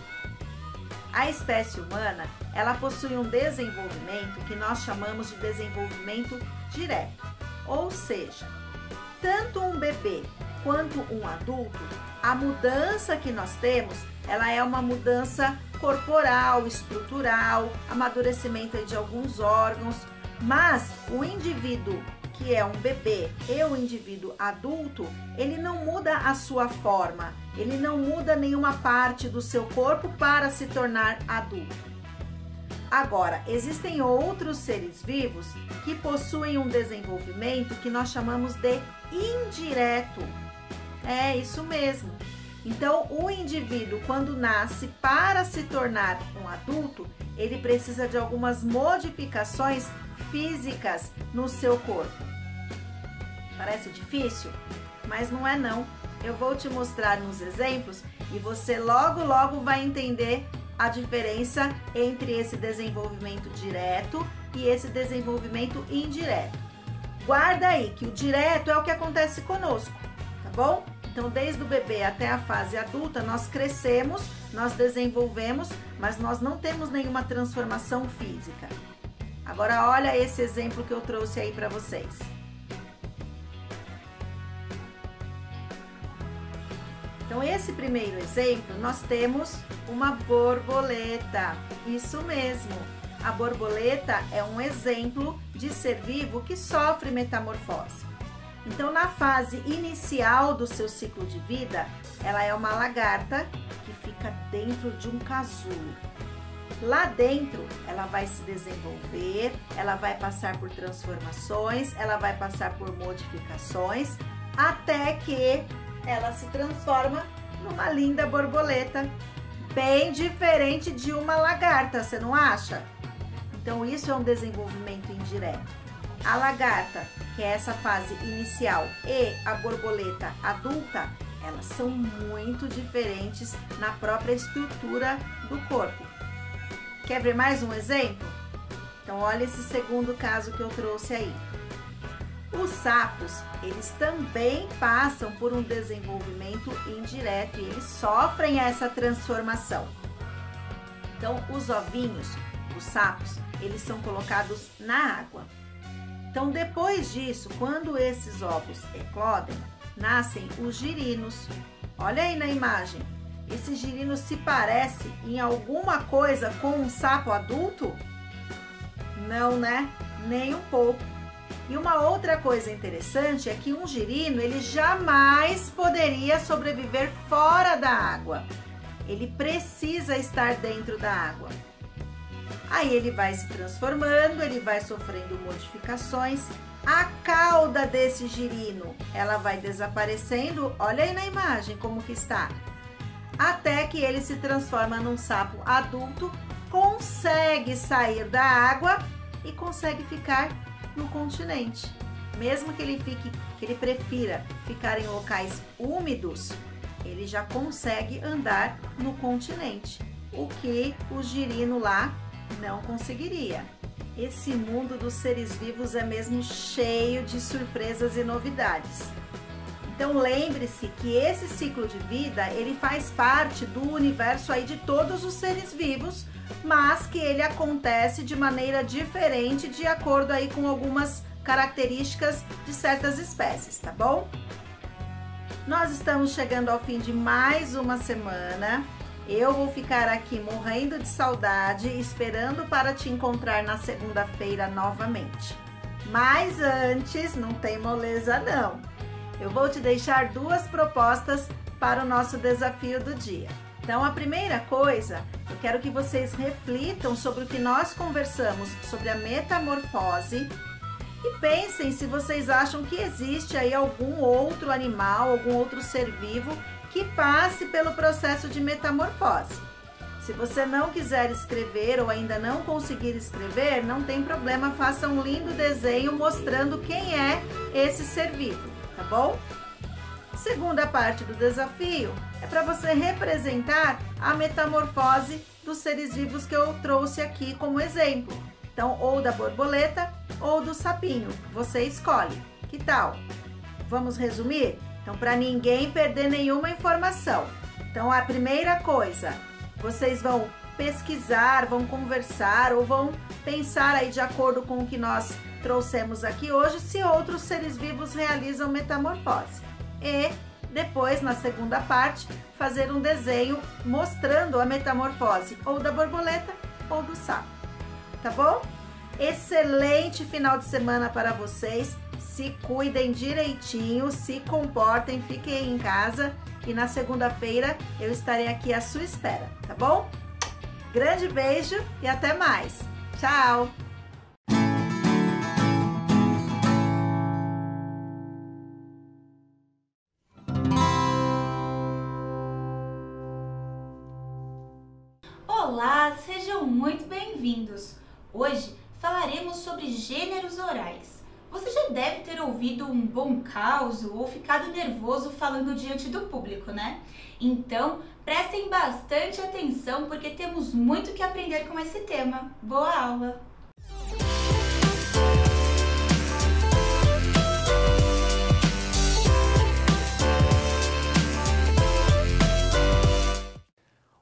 A espécie humana, ela possui um desenvolvimento que nós chamamos de desenvolvimento direto. Ou seja, tanto um bebê quanto um adulto, a mudança que nós temos, ela é uma mudança corporal, estrutural, amadurecimento de alguns órgãos, mas o indivíduo que é um bebê e o indivíduo adulto, ele não muda a sua forma, ele não muda nenhuma parte do seu corpo para se tornar adulto. Agora, existem outros seres vivos que possuem um desenvolvimento que nós chamamos de indireto. É isso mesmo. Então, o indivíduo, quando nasce para se tornar um adulto, ele precisa de algumas modificações físicas no seu corpo. Parece difícil? Mas não é não. Eu vou te mostrar nos exemplos e você logo vai entender a diferença entre esse desenvolvimento direto e esse desenvolvimento indireto. Guarda aí que o direto é o que acontece conosco, tá bom? Então, desde o bebê até a fase adulta, nós crescemos, nós desenvolvemos, mas nós não temos nenhuma transformação física. Agora, olha esse exemplo que eu trouxe aí para vocês. Então, esse primeiro exemplo, nós temos uma borboleta. Isso mesmo, a borboleta é um exemplo de ser vivo que sofre metamorfose. Então, na fase inicial do seu ciclo de vida, ela é uma lagarta que fica dentro de um casulo. Lá dentro, ela vai se desenvolver, ela vai passar por transformações, ela vai passar por modificações, até que ela se transforma numa linda borboleta, bem diferente de uma lagarta, você não acha? Então, isso é um desenvolvimento indireto. A lagarta, que é essa fase inicial, e a borboleta adulta, elas são muito diferentes na própria estrutura do corpo. Quer ver mais um exemplo? Então, olha esse segundo caso que eu trouxe aí. Os sapos, eles também passam por um desenvolvimento indireto e eles sofrem essa transformação. Então, os ovinhos dos sapos, eles são colocados na água. Então, depois disso, quando esses ovos eclodem, nascem os girinos. Olha aí na imagem. Esse girino se parece em alguma coisa com um sapo adulto? Não, né? Nem um pouco. E uma outra coisa interessante é que um girino, ele jamais poderia sobreviver fora da água. Ele precisa estar dentro da água. Aí ele vai se transformando, ele vai sofrendo modificações. A cauda desse girino, ela vai desaparecendo, olha aí na imagem como que está. Até que ele se transforma num sapo adulto, consegue sair da água e consegue ficar no continente. Mesmo que ele prefira ficar em locais úmidos, ele já consegue andar no continente, o que o girino lá não conseguiria. Esse mundo dos seres vivos é mesmo cheio de surpresas e novidades. Então lembre-se que esse ciclo de vida, ele faz parte do universo aí de todos os seres vivos, mas que ele acontece de maneira diferente de acordo aí com algumas características de certas espécies, tá bom? Nós estamos chegando ao fim de mais uma semana. Eu vou ficar aqui morrendo de saudade, esperando para te encontrar na segunda-feira novamente. Mas antes, não tem moleza não. Eu vou te deixar duas propostas para o nosso desafio do dia. Então, a primeira coisa, eu quero que vocês reflitam sobre o que nós conversamos sobre a metamorfose e pensem se vocês acham que existe aí algum outro animal, algum outro ser vivo que passe pelo processo de metamorfose. Se você não quiser escrever ou ainda não conseguir escrever, não tem problema, faça um lindo desenho mostrando quem é esse ser vivo, tá bom? Segunda parte do desafio é para você representar a metamorfose dos seres vivos que eu trouxe aqui como exemplo. Então, ou da borboleta ou do sapinho, você escolhe. Que tal? Vamos resumir? Então, para ninguém perder nenhuma informação. Então, a primeira coisa, vocês vão pesquisar, vão conversar ou vão pensar aí de acordo com o que nós trouxemos aqui hoje, se outros seres vivos realizam metamorfose. E depois, na segunda parte, fazer um desenho mostrando a metamorfose ou da borboleta ou do sapo. Tá bom? Excelente final de semana para vocês. Se cuidem direitinho, se comportem, fiquem em casa e na segunda-feira eu estarei aqui à sua espera, tá bom? Grande beijo e até mais. Tchau! Olá, sejam muito bem-vindos! Hoje falaremos sobre gêneros orais. Você já deve ter ouvido um bom caos ou ficado nervoso falando diante do público, né? Então, prestem bastante atenção porque temos muito que aprender com esse tema. Boa aula!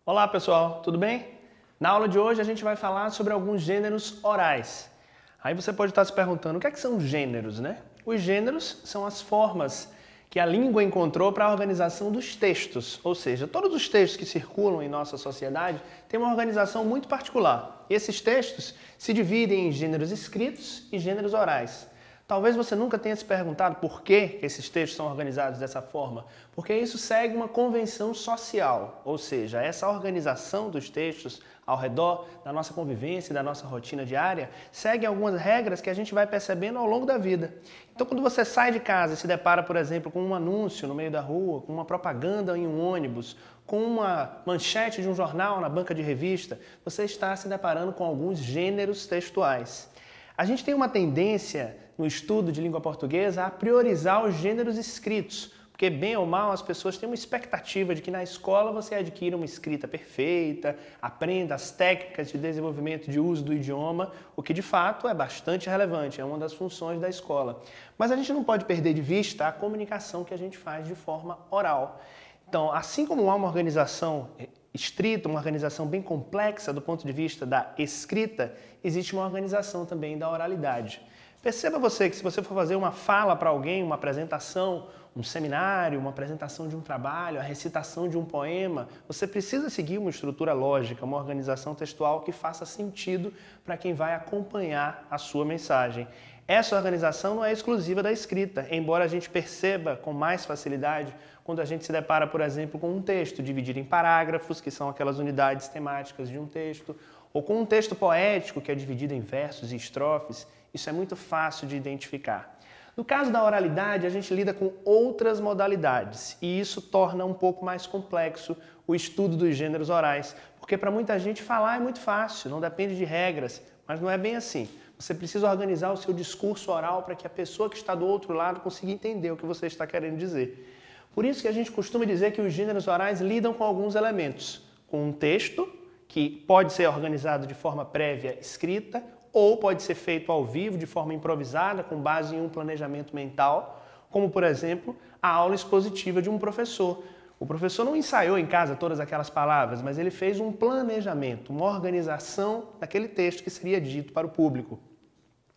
Olá pessoal, tudo bem? Na aula de hoje a gente vai falar sobre alguns gêneros orais. Aí você pode estar se perguntando, o que são gêneros, né? Os gêneros são as formas que a língua encontrou para a organização dos textos, ou seja, todos os textos que circulam em nossa sociedade têm uma organização muito particular. E esses textos se dividem em gêneros escritos e gêneros orais. Talvez você nunca tenha se perguntado por que esses textos são organizados dessa forma, porque isso segue uma convenção social, ou seja, essa organização dos textos ao redor da nossa convivência e da nossa rotina diária segue algumas regras que a gente vai percebendo ao longo da vida. Então, quando você sai de casa e se depara, por exemplo, com um anúncio no meio da rua, com uma propaganda em um ônibus, com uma manchete de um jornal na banca de revista, você está se deparando com alguns gêneros textuais. A gente tem uma tendência no estudo de língua portuguesa a priorizar os gêneros escritos, porque bem ou mal as pessoas têm uma expectativa de que na escola você adquira uma escrita perfeita, aprenda as técnicas de desenvolvimento de uso do idioma, o que de fato é bastante relevante, é uma das funções da escola. Mas a gente não pode perder de vista a comunicação que a gente faz de forma oral. Então, assim como há uma organização estrita, uma organização bem complexa do ponto de vista da escrita, existe uma organização também da oralidade. Perceba você que se você for fazer uma fala para alguém, uma apresentação, um seminário, uma apresentação de um trabalho, a recitação de um poema, você precisa seguir uma estrutura lógica, uma organização textual que faça sentido para quem vai acompanhar a sua mensagem. Essa organização não é exclusiva da escrita, embora a gente perceba com mais facilidade quando a gente se depara, por exemplo, com um texto dividido em parágrafos, que são aquelas unidades temáticas de um texto, ou com um texto poético que é dividido em versos e estrofes, isso é muito fácil de identificar. No caso da oralidade, a gente lida com outras modalidades e isso torna um pouco mais complexo o estudo dos gêneros orais, porque para muita gente falar é muito fácil, não depende de regras, mas não é bem assim. Você precisa organizar o seu discurso oral para que a pessoa que está do outro lado consiga entender o que você está querendo dizer. Por isso que a gente costuma dizer que os gêneros orais lidam com alguns elementos, com um texto, que pode ser organizado de forma prévia escrita, ou pode ser feito ao vivo, de forma improvisada, com base em um planejamento mental, como, por exemplo, a aula expositiva de um professor. O professor não ensaiou em casa todas aquelas palavras, mas ele fez um planejamento, uma organização daquele texto que seria dito para o público.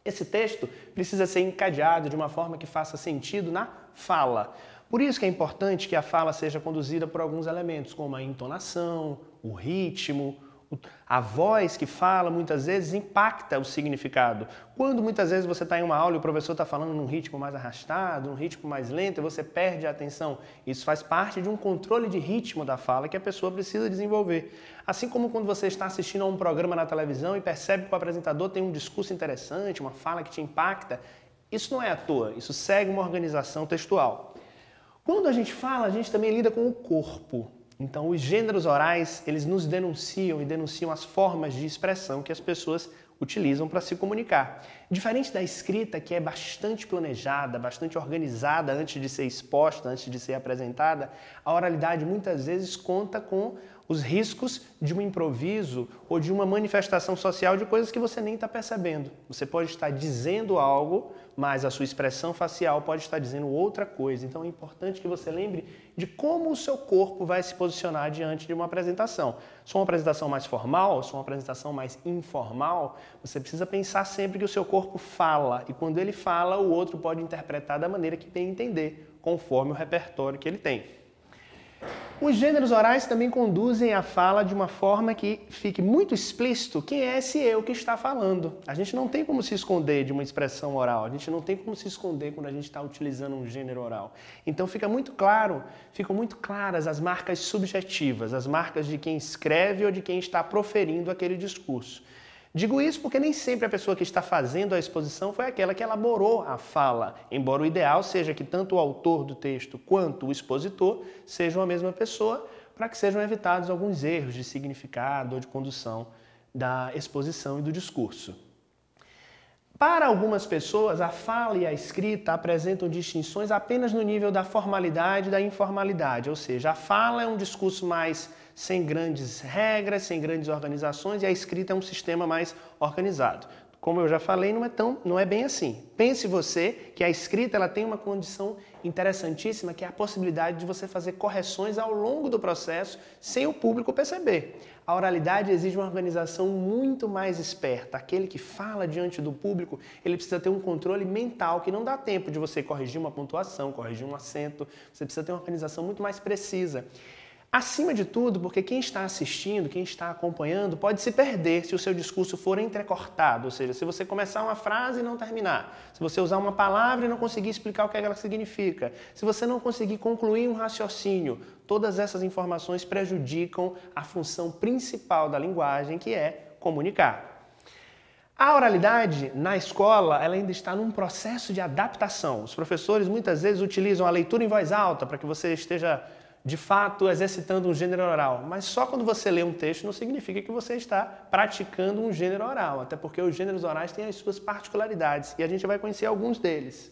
Esse texto precisa ser encadeado de uma forma que faça sentido na fala. Por isso que é importante que a fala seja conduzida por alguns elementos, como a entonação, o ritmo. A voz que fala muitas vezes impacta o significado. Quando muitas vezes você está em uma aula e o professor está falando num ritmo mais arrastado, num ritmo mais lento, e você perde a atenção. Isso faz parte de um controle de ritmo da fala que a pessoa precisa desenvolver. Assim como quando você está assistindo a um programa na televisão e percebe que o apresentador tem um discurso interessante, uma fala que te impacta, isso não é à toa, isso segue uma organização textual. Quando a gente fala, a gente também lida com o corpo. Então, os gêneros orais, eles nos denunciam e denunciam as formas de expressão que as pessoas utilizam para se comunicar. Diferente da escrita, que é bastante planejada, bastante organizada antes de ser exposta, antes de ser apresentada, a oralidade muitas vezes conta com os riscos de um improviso ou de uma manifestação social de coisas que você nem está percebendo. Você pode estar dizendo algo, mas a sua expressão facial pode estar dizendo outra coisa. Então é importante que você lembre de como o seu corpo vai se posicionar diante de uma apresentação. Se é uma apresentação mais formal, se é uma apresentação mais informal, você precisa pensar sempre que o seu corpo fala. E quando ele fala, o outro pode interpretar da maneira que bem entender, conforme o repertório que ele tem. Os gêneros orais também conduzem a fala de uma forma que fique muito explícito quem é esse eu que está falando. A gente não tem como se esconder de uma expressão oral, a gente não tem como se esconder quando a gente está utilizando um gênero oral. Então ficam muito claras as marcas subjetivas, as marcas de quem escreve ou de quem está proferindo aquele discurso. Digo isso porque nem sempre a pessoa que está fazendo a exposição foi aquela que elaborou a fala, embora o ideal seja que tanto o autor do texto quanto o expositor sejam a mesma pessoa, para que sejam evitados alguns erros de significado ou de condução da exposição e do discurso. Para algumas pessoas, a fala e a escrita apresentam distinções apenas no nível da formalidade e da informalidade, ou seja, a fala é um discurso mais sem grandes regras, sem grandes organizações, e a escrita é um sistema mais organizado. Como eu já falei, não é bem assim. Pense você que a escrita ela tem uma condição interessantíssima, que é a possibilidade de você fazer correções ao longo do processo sem o público perceber. A oralidade exige uma organização muito mais esperta. Aquele que fala diante do público, ele precisa ter um controle mental, que não dá tempo de você corrigir uma pontuação, corrigir um acento. Você precisa ter uma organização muito mais precisa. Acima de tudo, porque quem está assistindo, quem está acompanhando, pode se perder se o seu discurso for entrecortado, ou seja, se você começar uma frase e não terminar, se você usar uma palavra e não conseguir explicar o que ela significa, se você não conseguir concluir um raciocínio, todas essas informações prejudicam a função principal da linguagem, que é comunicar. A oralidade, na escola, ela ainda está num processo de adaptação. Os professores muitas vezes utilizam a leitura em voz alta para que você esteja de fato exercitando um gênero oral, mas só quando você lê um texto não significa que você está praticando um gênero oral, até porque os gêneros orais têm as suas particularidades e a gente vai conhecer alguns deles.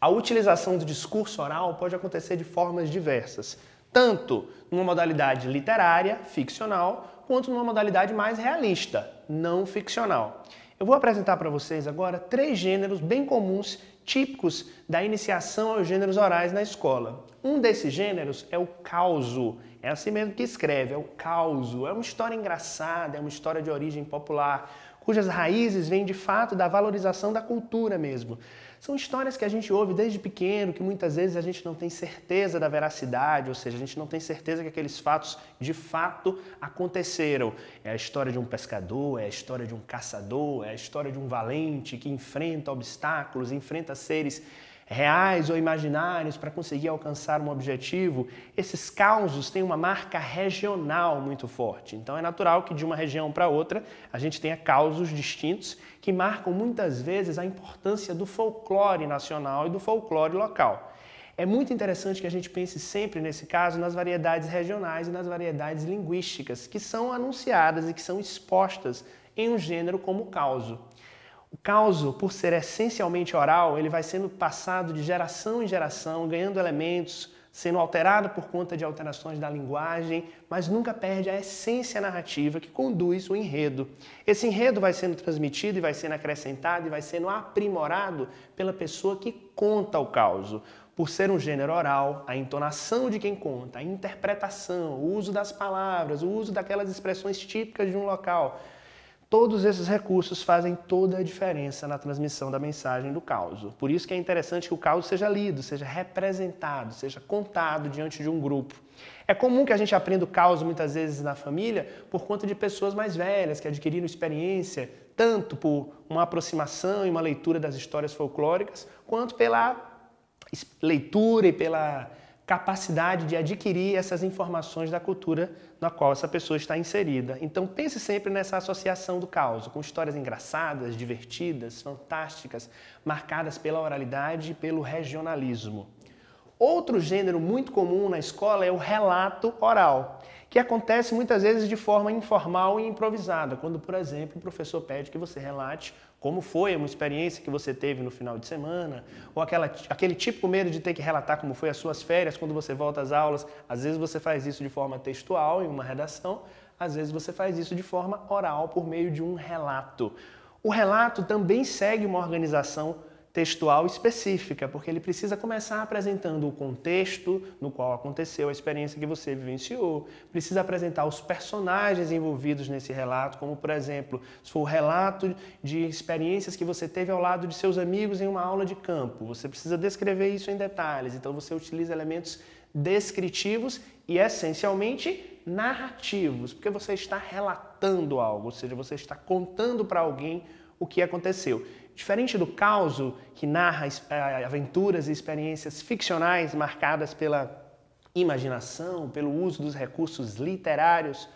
A utilização do discurso oral pode acontecer de formas diversas, tanto numa modalidade literária, ficcional, quanto numa modalidade mais realista, não ficcional. Eu vou apresentar para vocês agora 3 gêneros bem comuns, típicos da iniciação aos gêneros orais na escola. Um desses gêneros é o causo, é assim mesmo que escreve, é o causo. É uma história engraçada, é uma história de origem popular, cujas raízes vêm de fato da valorização da cultura mesmo. São histórias que a gente ouve desde pequeno, que muitas vezes a gente não tem certeza da veracidade, ou seja, a gente não tem certeza que aqueles fatos de fato aconteceram. É a história de um pescador, é a história de um caçador, é a história de um valente que enfrenta obstáculos, enfrenta seres reais ou imaginários para conseguir alcançar um objetivo, esses causos têm uma marca regional muito forte. Então é natural que de uma região para outra a gente tenha causos distintos que marcam muitas vezes a importância do folclore nacional e do folclore local. É muito interessante que a gente pense sempre, nesse caso, nas variedades regionais e nas variedades linguísticas que são anunciadas e que são expostas em um gênero como o causo. O causo, por ser essencialmente oral, ele vai sendo passado de geração em geração, ganhando elementos, sendo alterado por conta de alterações da linguagem, mas nunca perde a essência narrativa que conduz o enredo. Esse enredo vai sendo transmitido e vai sendo acrescentado e vai sendo aprimorado pela pessoa que conta o causo. Por ser um gênero oral, a entonação de quem conta, a interpretação, o uso das palavras, o uso daquelas expressões típicas de um local, todos esses recursos fazem toda a diferença na transmissão da mensagem do causo. Por isso que é interessante que o causo seja lido, seja representado, seja contado diante de um grupo. É comum que a gente aprenda o causo muitas vezes na família por conta de pessoas mais velhas que adquiriram experiência, tanto por uma aproximação e uma leitura das histórias folclóricas, quanto pela leitura e pela capacidade de adquirir essas informações da cultura na qual essa pessoa está inserida. Então pense sempre nessa associação do causo, com histórias engraçadas, divertidas, fantásticas, marcadas pela oralidade e pelo regionalismo. Outro gênero muito comum na escola é o relato oral, que acontece muitas vezes de forma informal e improvisada, quando, por exemplo, o professor pede que você relate como foi uma experiência que você teve no final de semana, ou aquele típico medo de ter que relatar como foi as suas férias quando você volta às aulas. Às vezes você faz isso de forma textual, em uma redação, às vezes você faz isso de forma oral, por meio de um relato. O relato também segue uma organização textual específica, porque ele precisa começar apresentando o contexto no qual aconteceu a experiência que você vivenciou, precisa apresentar os personagens envolvidos nesse relato, como, por exemplo, se for o relato de experiências que você teve ao lado de seus amigos em uma aula de campo, você precisa descrever isso em detalhes, então você utiliza elementos descritivos e, essencialmente, narrativos, porque você está relatando algo, ou seja, você está contando para alguém o que aconteceu. Diferente do causo, que narra aventuras e experiências ficcionais marcadas pela imaginação, pelo uso dos recursos literários,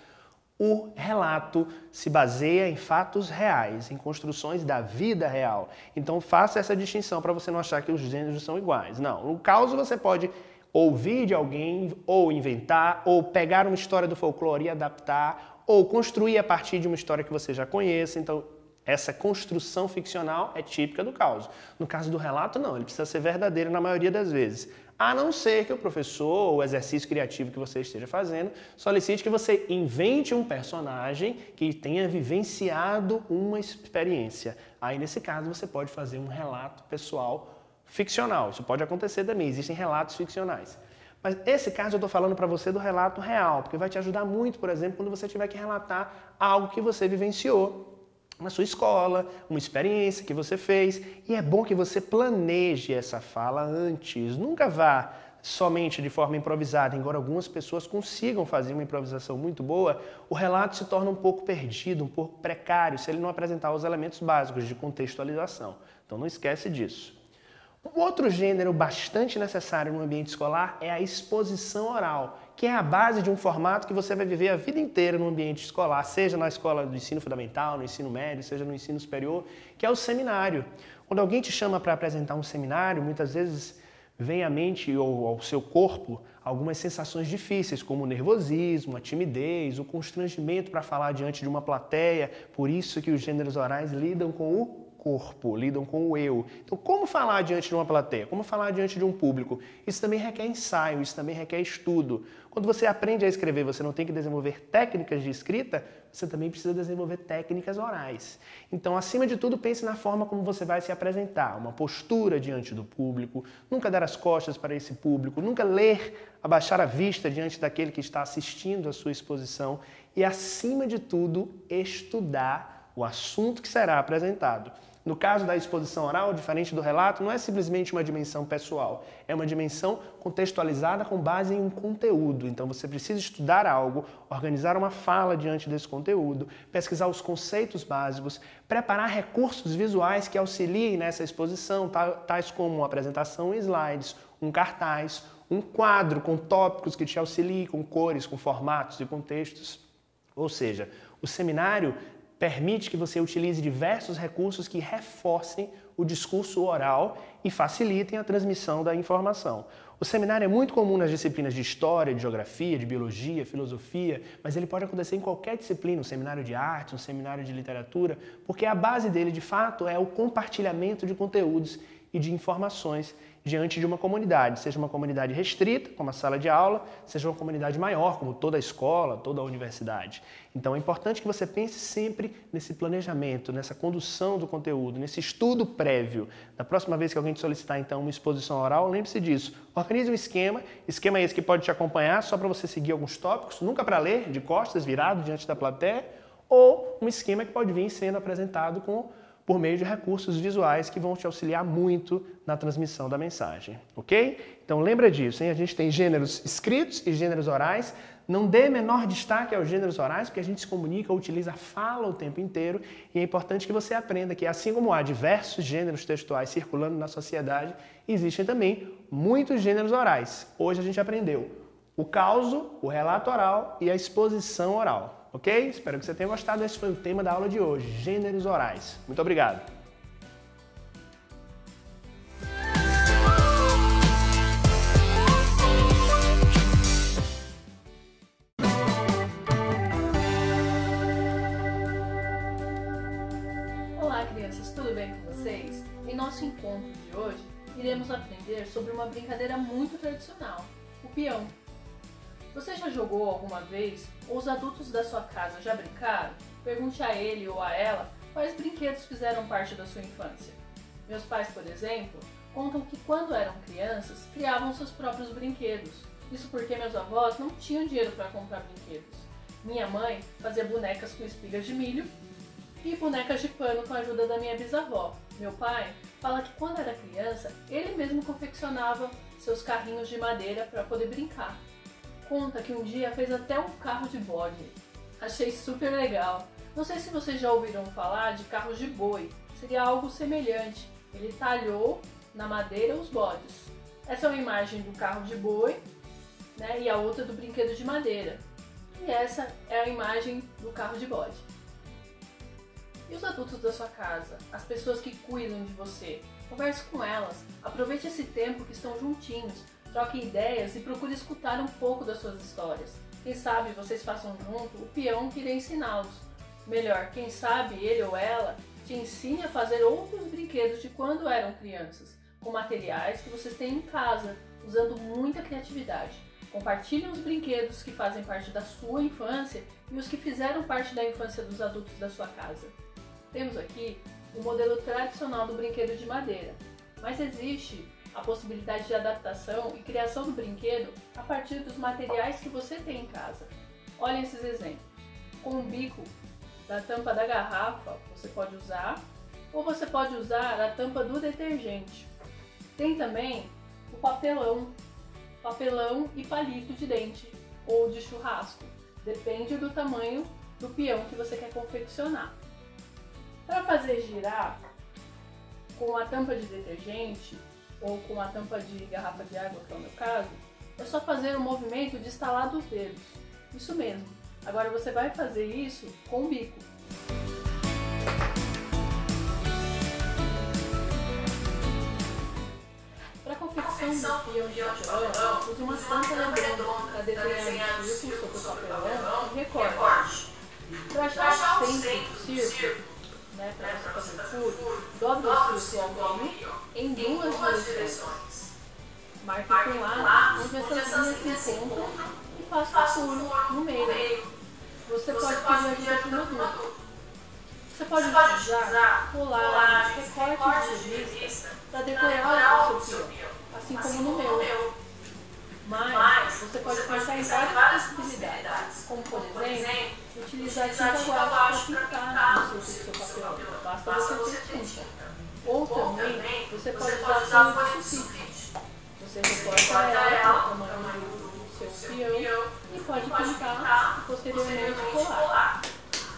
o relato se baseia em fatos reais, em construções da vida real. Então faça essa distinção para você não achar que os gêneros são iguais. Não, no causo você pode ouvir de alguém, ou inventar, ou pegar uma história do folclore e adaptar, ou construir a partir de uma história que você já conheça. Então, essa construção ficcional é típica do causo. No caso do relato, não, ele precisa ser verdadeiro na maioria das vezes. A não ser que o professor ou o exercício criativo que você esteja fazendo solicite que você invente um personagem que tenha vivenciado uma experiência. Aí, nesse caso, você pode fazer um relato pessoal ficcional. Isso pode acontecer também, existem relatos ficcionais. Mas esse caso eu estou falando para você do relato real, porque vai te ajudar muito, por exemplo, quando você tiver que relatar algo que você vivenciou na sua escola, uma experiência que você fez, e é bom que você planeje essa fala antes. Nunca vá somente de forma improvisada, embora algumas pessoas consigam fazer uma improvisação muito boa, o relato se torna um pouco perdido, um pouco precário, se ele não apresentar os elementos básicos de contextualização. Então não esquece disso. Um outro gênero bastante necessário no ambiente escolar é a exposição oral, que é a base de um formato que você vai viver a vida inteira no ambiente escolar, seja na escola do ensino fundamental, no ensino médio, seja no ensino superior, que é o seminário. Quando alguém te chama para apresentar um seminário, muitas vezes vem à mente ou ao seu corpo algumas sensações difíceis, como o nervosismo, a timidez, o constrangimento para falar diante de uma plateia. Por isso que os gêneros orais lidam com o corpo, lidam com o eu. Então, como falar diante de uma plateia? Como falar diante de um público? Isso também requer ensaio, isso também requer estudo. Quando você aprende a escrever, você não tem que desenvolver técnicas de escrita, você também precisa desenvolver técnicas orais. Então, acima de tudo, pense na forma como você vai se apresentar, uma postura diante do público, nunca dar as costas para esse público, nunca ler, abaixar a vista diante daquele que está assistindo a sua exposição e, acima de tudo, estudar o assunto que será apresentado. No caso da exposição oral, diferente do relato, não é simplesmente uma dimensão pessoal, é uma dimensão contextualizada com base em um conteúdo. Então você precisa estudar algo, organizar uma fala diante desse conteúdo, pesquisar os conceitos básicos, preparar recursos visuais que auxiliem nessa exposição, tais como uma apresentação em slides, um cartaz, um quadro com tópicos que te auxiliem, com cores, com formatos e contextos. Ou seja, o seminário permite que você utilize diversos recursos que reforcem o discurso oral e facilitem a transmissão da informação. O seminário é muito comum nas disciplinas de história, de geografia, de biologia, filosofia, mas ele pode acontecer em qualquer disciplina, um seminário de arte, um seminário de literatura, porque a base dele, de fato, é o compartilhamento de conteúdos e de informações diante de uma comunidade, seja uma comunidade restrita, como a sala de aula, seja uma comunidade maior, como toda a escola, toda a universidade. Então é importante que você pense sempre nesse planejamento, nessa condução do conteúdo, nesse estudo prévio. Da próxima vez que alguém te solicitar, então, uma exposição oral, lembre-se disso. Organize um esquema esse que pode te acompanhar só para você seguir alguns tópicos, nunca para ler, de costas, virado diante da plateia, ou um esquema que pode vir sendo apresentado por meio de recursos visuais que vão te auxiliar muito na transmissão da mensagem, ok? Então lembra disso, hein? A gente tem gêneros escritos e gêneros orais. Não dê menor destaque aos gêneros orais, porque a gente se comunica, utiliza a fala o tempo inteiro, e é importante que você aprenda que, assim como há diversos gêneros textuais circulando na sociedade, existem também muitos gêneros orais. Hoje a gente aprendeu o causo, o relato oral e a exposição oral. Ok? Espero que você tenha gostado. Esse foi o tema da aula de hoje, gêneros orais. Muito obrigado! Olá, crianças, tudo bem com vocês? Em nosso encontro de hoje, iremos aprender sobre uma brincadeira muito tradicional, o peão. Você já jogou alguma vez, ou os adultos da sua casa já brincaram? Pergunte a ele ou a ela quais brinquedos fizeram parte da sua infância. Meus pais, por exemplo, contam que quando eram crianças, criavam seus próprios brinquedos. Isso porque meus avós não tinham dinheiro para comprar brinquedos. Minha mãe fazia bonecas com espigas de milho e bonecas de pano com a ajuda da minha bisavó. Meu pai fala que quando era criança, ele mesmo confeccionava seus carrinhos de madeira para poder brincar. Conta que um dia fez até um carro de bode. Achei super legal. Não sei se vocês já ouviram falar de carros de boi. Seria algo semelhante. Ele talhou na madeira os bodes. Essa é uma imagem do carro de boi, né, e a outra do brinquedo de madeira. E essa é a imagem do carro de bode. E os adultos da sua casa? As pessoas que cuidam de você? Converse com elas. Aproveite esse tempo que estão juntinhos. Troque ideias e procure escutar um pouco das suas histórias. Quem sabe vocês façam junto o peão que irá ensiná-los. Melhor, quem sabe ele ou ela te ensine a fazer outros brinquedos de quando eram crianças, com materiais que vocês têm em casa, usando muita criatividade. Compartilhem os brinquedos que fazem parte da sua infância e os que fizeram parte da infância dos adultos da sua casa. Temos aqui o modelo tradicional do brinquedo de madeira, mas existe a possibilidade de adaptação e criação do brinquedo a partir dos materiais que você tem em casa. Olhem esses exemplos. Com o bico da tampa da garrafa você pode usar, ou você pode usar a tampa do detergente. Tem também o papelão e palito de dente ou de churrasco. Depende do tamanho do peão que você quer confeccionar. Para fazer girar com a tampa de detergente ou com a tampa de garrafa de água, que é o meu caso, é só fazer o movimento de estalar dos dedos. Isso mesmo. Agora você vai fazer isso com o bico. Para a confecção do peão de papelão, use uma tampa redonda para desenhar um círculo sobre o papelão e recorte. Para achar o centro do círculo, para você fazer o furo, dobre o círculo ao meio em duas direções. Marque com lado onde essas linhas se encontram e faça o furo no meio. Você pode pedir ajuda para o adulto. Você pode utilizar colares, recortes de revista para decorar o seu peão, assim como no meu. Mas você pode pensar em várias possibilidades, como por exemplo, utilizar tinta guache para pintar no seu papel. Basta você ter tinta. você pode usar a folha de sulfite. Você recorta ela para o tamanho do seu peão e pode pintar e posteriormente colar.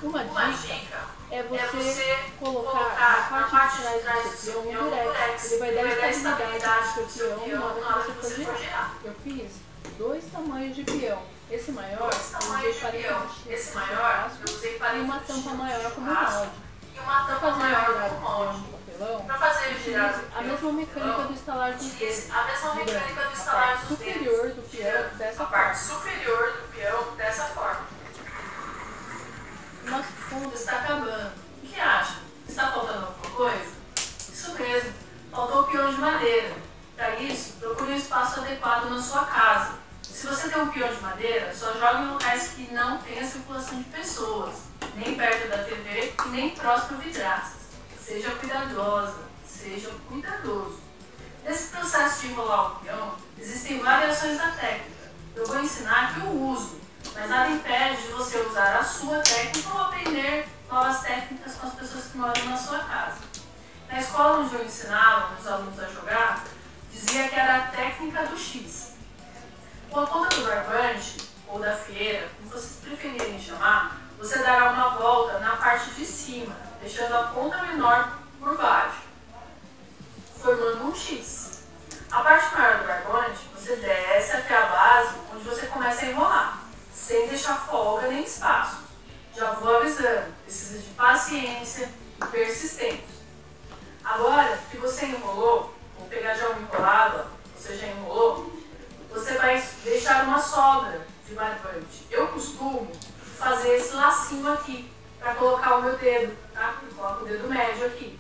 Uma dica é você colocar na parte de trás do seu peão um durex. Ele vai dar estabilidade para o seu peão na hora que você for girar. Eu fiz 2 tamanhos de peão. Esse maior eu usei para e uma tampa maior como molde. Para fazer girar o peão de papelão, utilize a mesma mecânica do estalar dos dedos, girando a parte superior do peão dessa forma. Nosso fundo está acabando. O que acha? Está faltando alguma coisa? Isso mesmo, faltou o peão de madeira. Para isso, procure um espaço adequado na sua casa. Se você tem um peão de madeira, só jogue em locais que não tenha circulação de pessoas, nem perto da TV e nem próximo a vidraças. Seja cuidadosa, seja cuidadoso. Nesse processo de enrolar o peão, existem variações da técnica. Eu vou ensinar que eu uso, mas nada impede de você usar a sua técnica ou aprender novas técnicas com as pessoas que moram na sua casa. Na escola onde eu ensinava os alunos a jogar, dizia que era a técnica do X. Com a ponta do barbante, ou da fieira, como vocês preferirem chamar, você dará uma volta na parte de cima, deixando a ponta menor por baixo, formando um X. A parte maior do barbante, você desce até a base, onde você começa a enrolar, sem deixar folga nem espaço. Já vou avisando, precisa de paciência e persistência. Agora que você enrolou, vou pegar já um enrolado, você já enrolou, você vai deixar uma sobra de barbante. Eu costumo fazer esse lacinho aqui, para colocar o meu dedo, tá? Eu coloco o dedo médio aqui.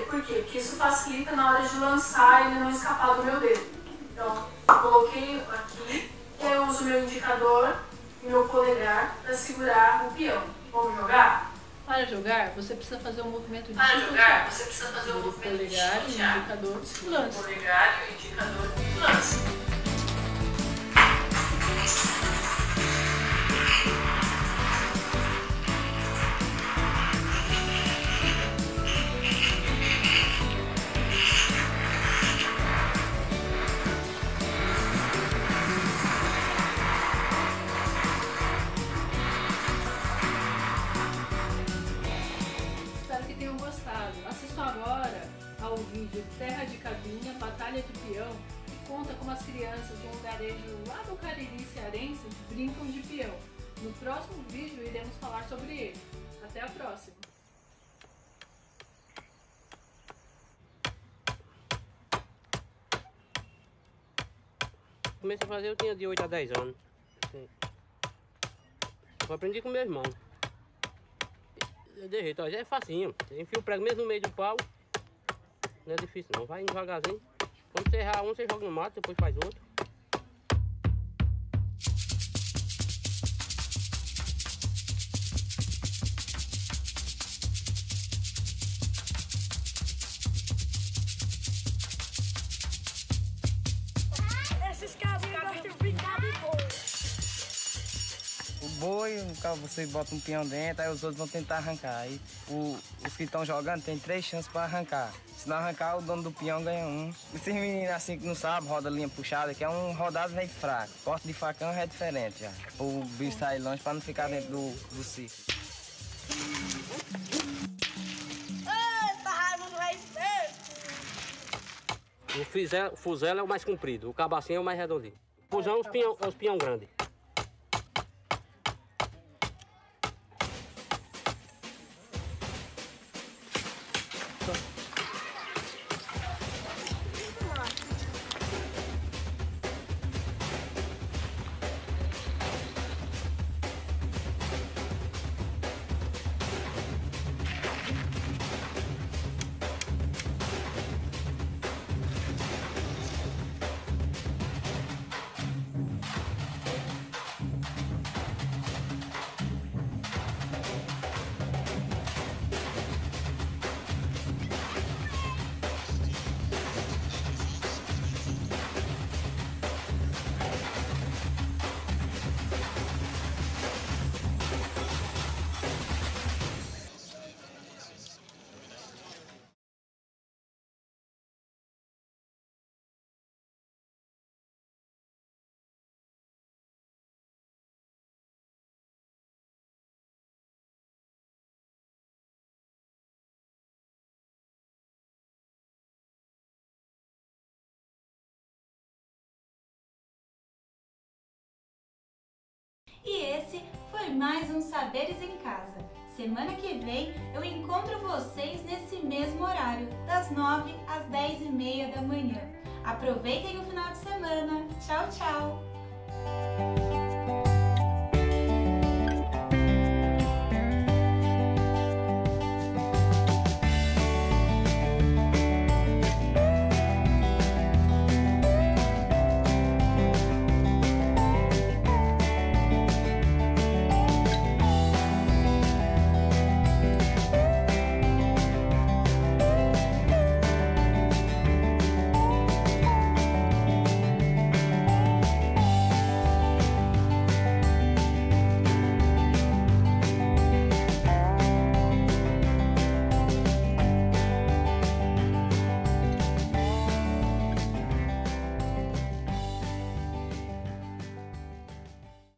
Por quê? Porque isso facilita na hora de lançar ele não escapar do meu dedo. Então, eu coloquei aqui, e aí eu uso o meu indicador e meu polegar para segurar o peão. Vamos jogar? Para jogar, você precisa fazer um movimento de polegar e o indicador lança. Polegar e o indicador lança. Assistam agora ao vídeo Terra de Cabinha, Batalha de Peão, que conta como as crianças de um lugarejo lá do Cariri cearense brincam de peão. No próximo vídeo iremos falar sobre ele. Até a próxima! Comecei a fazer, eu tinha de 8 a 10 anos. Eu aprendi com meu irmão. De jeito, ó, já é facinho. Você enfia o prego mesmo no meio do pau. Não é difícil não, vai devagarzinho. Quando você errar um, você joga no mato, depois faz outro. Esses casinhos gostam de brincar de boi. O boi, você bota um peão dentro, aí os outros vão tentar arrancar. Aí os que estão jogando tem 3 chances para arrancar. Se não arrancar, o dono do peão ganha um. Esses meninos assim que não sabem, roda linha puxada, que é um rodado meio fraco. Corte de facão é diferente já. O bicho sair longe para não ficar dentro do circo. Eita, Raimundo vai ser. O fuzel é o mais comprido, o cabacinho é o mais redondinho. O fusão é os peão grandes. mais um Saberes em Casa. Semana que vem eu encontro vocês nesse mesmo horário, das 9 às 10h30 da manhã. Aproveitem o final de semana. Tchau, tchau!